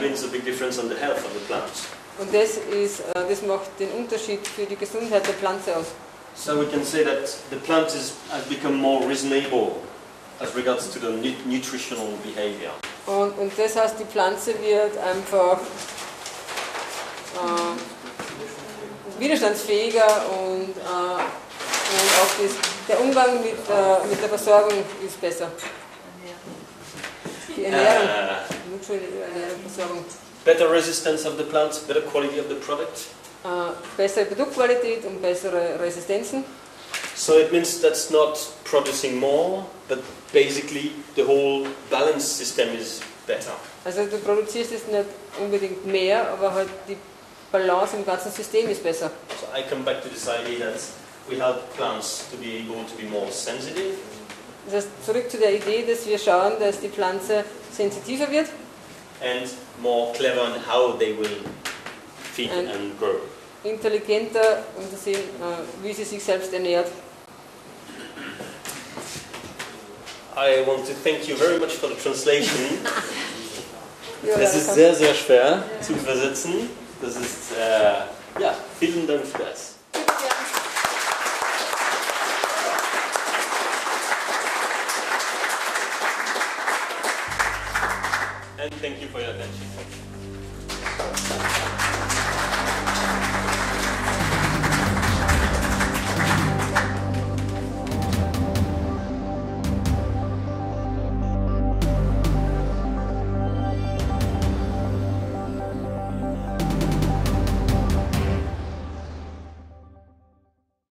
means a big difference on the health of the plant. Und das macht den Unterschied für die Gesundheit der Pflanze aus. So we can say that the plant has become more reasonable as regards to the nutritional behavior. Und das heißt, die Pflanze wird einfach widerstandsfähiger und auch der Umgang mit der Versorgung ist besser. Die Ernährung, Versorgung. Better resistance of the plant, better quality of the product. Bessere Produktqualität und bessere Resistenzen. So it means that's not producing more, but basically the whole balance system is better. Also du produzierst jetzt nicht unbedingt mehr, aber halt die Balance im ganzen System ist besser. So I come back to this idea that we help plants to be able to be more sensitive. Das heißt, zurück zu der Idee, dass wir schauen, dass die Pflanze sensitiver wird. And more clever in how they will feed and grow. Intelligenter, um zu sehen, wie sie sich selbst ernährt. I want to thank you very much for the translation. Das ist sehr, sehr schwer zu übersetzen. Das ist, vielen Dank für das. and thank you for your attention.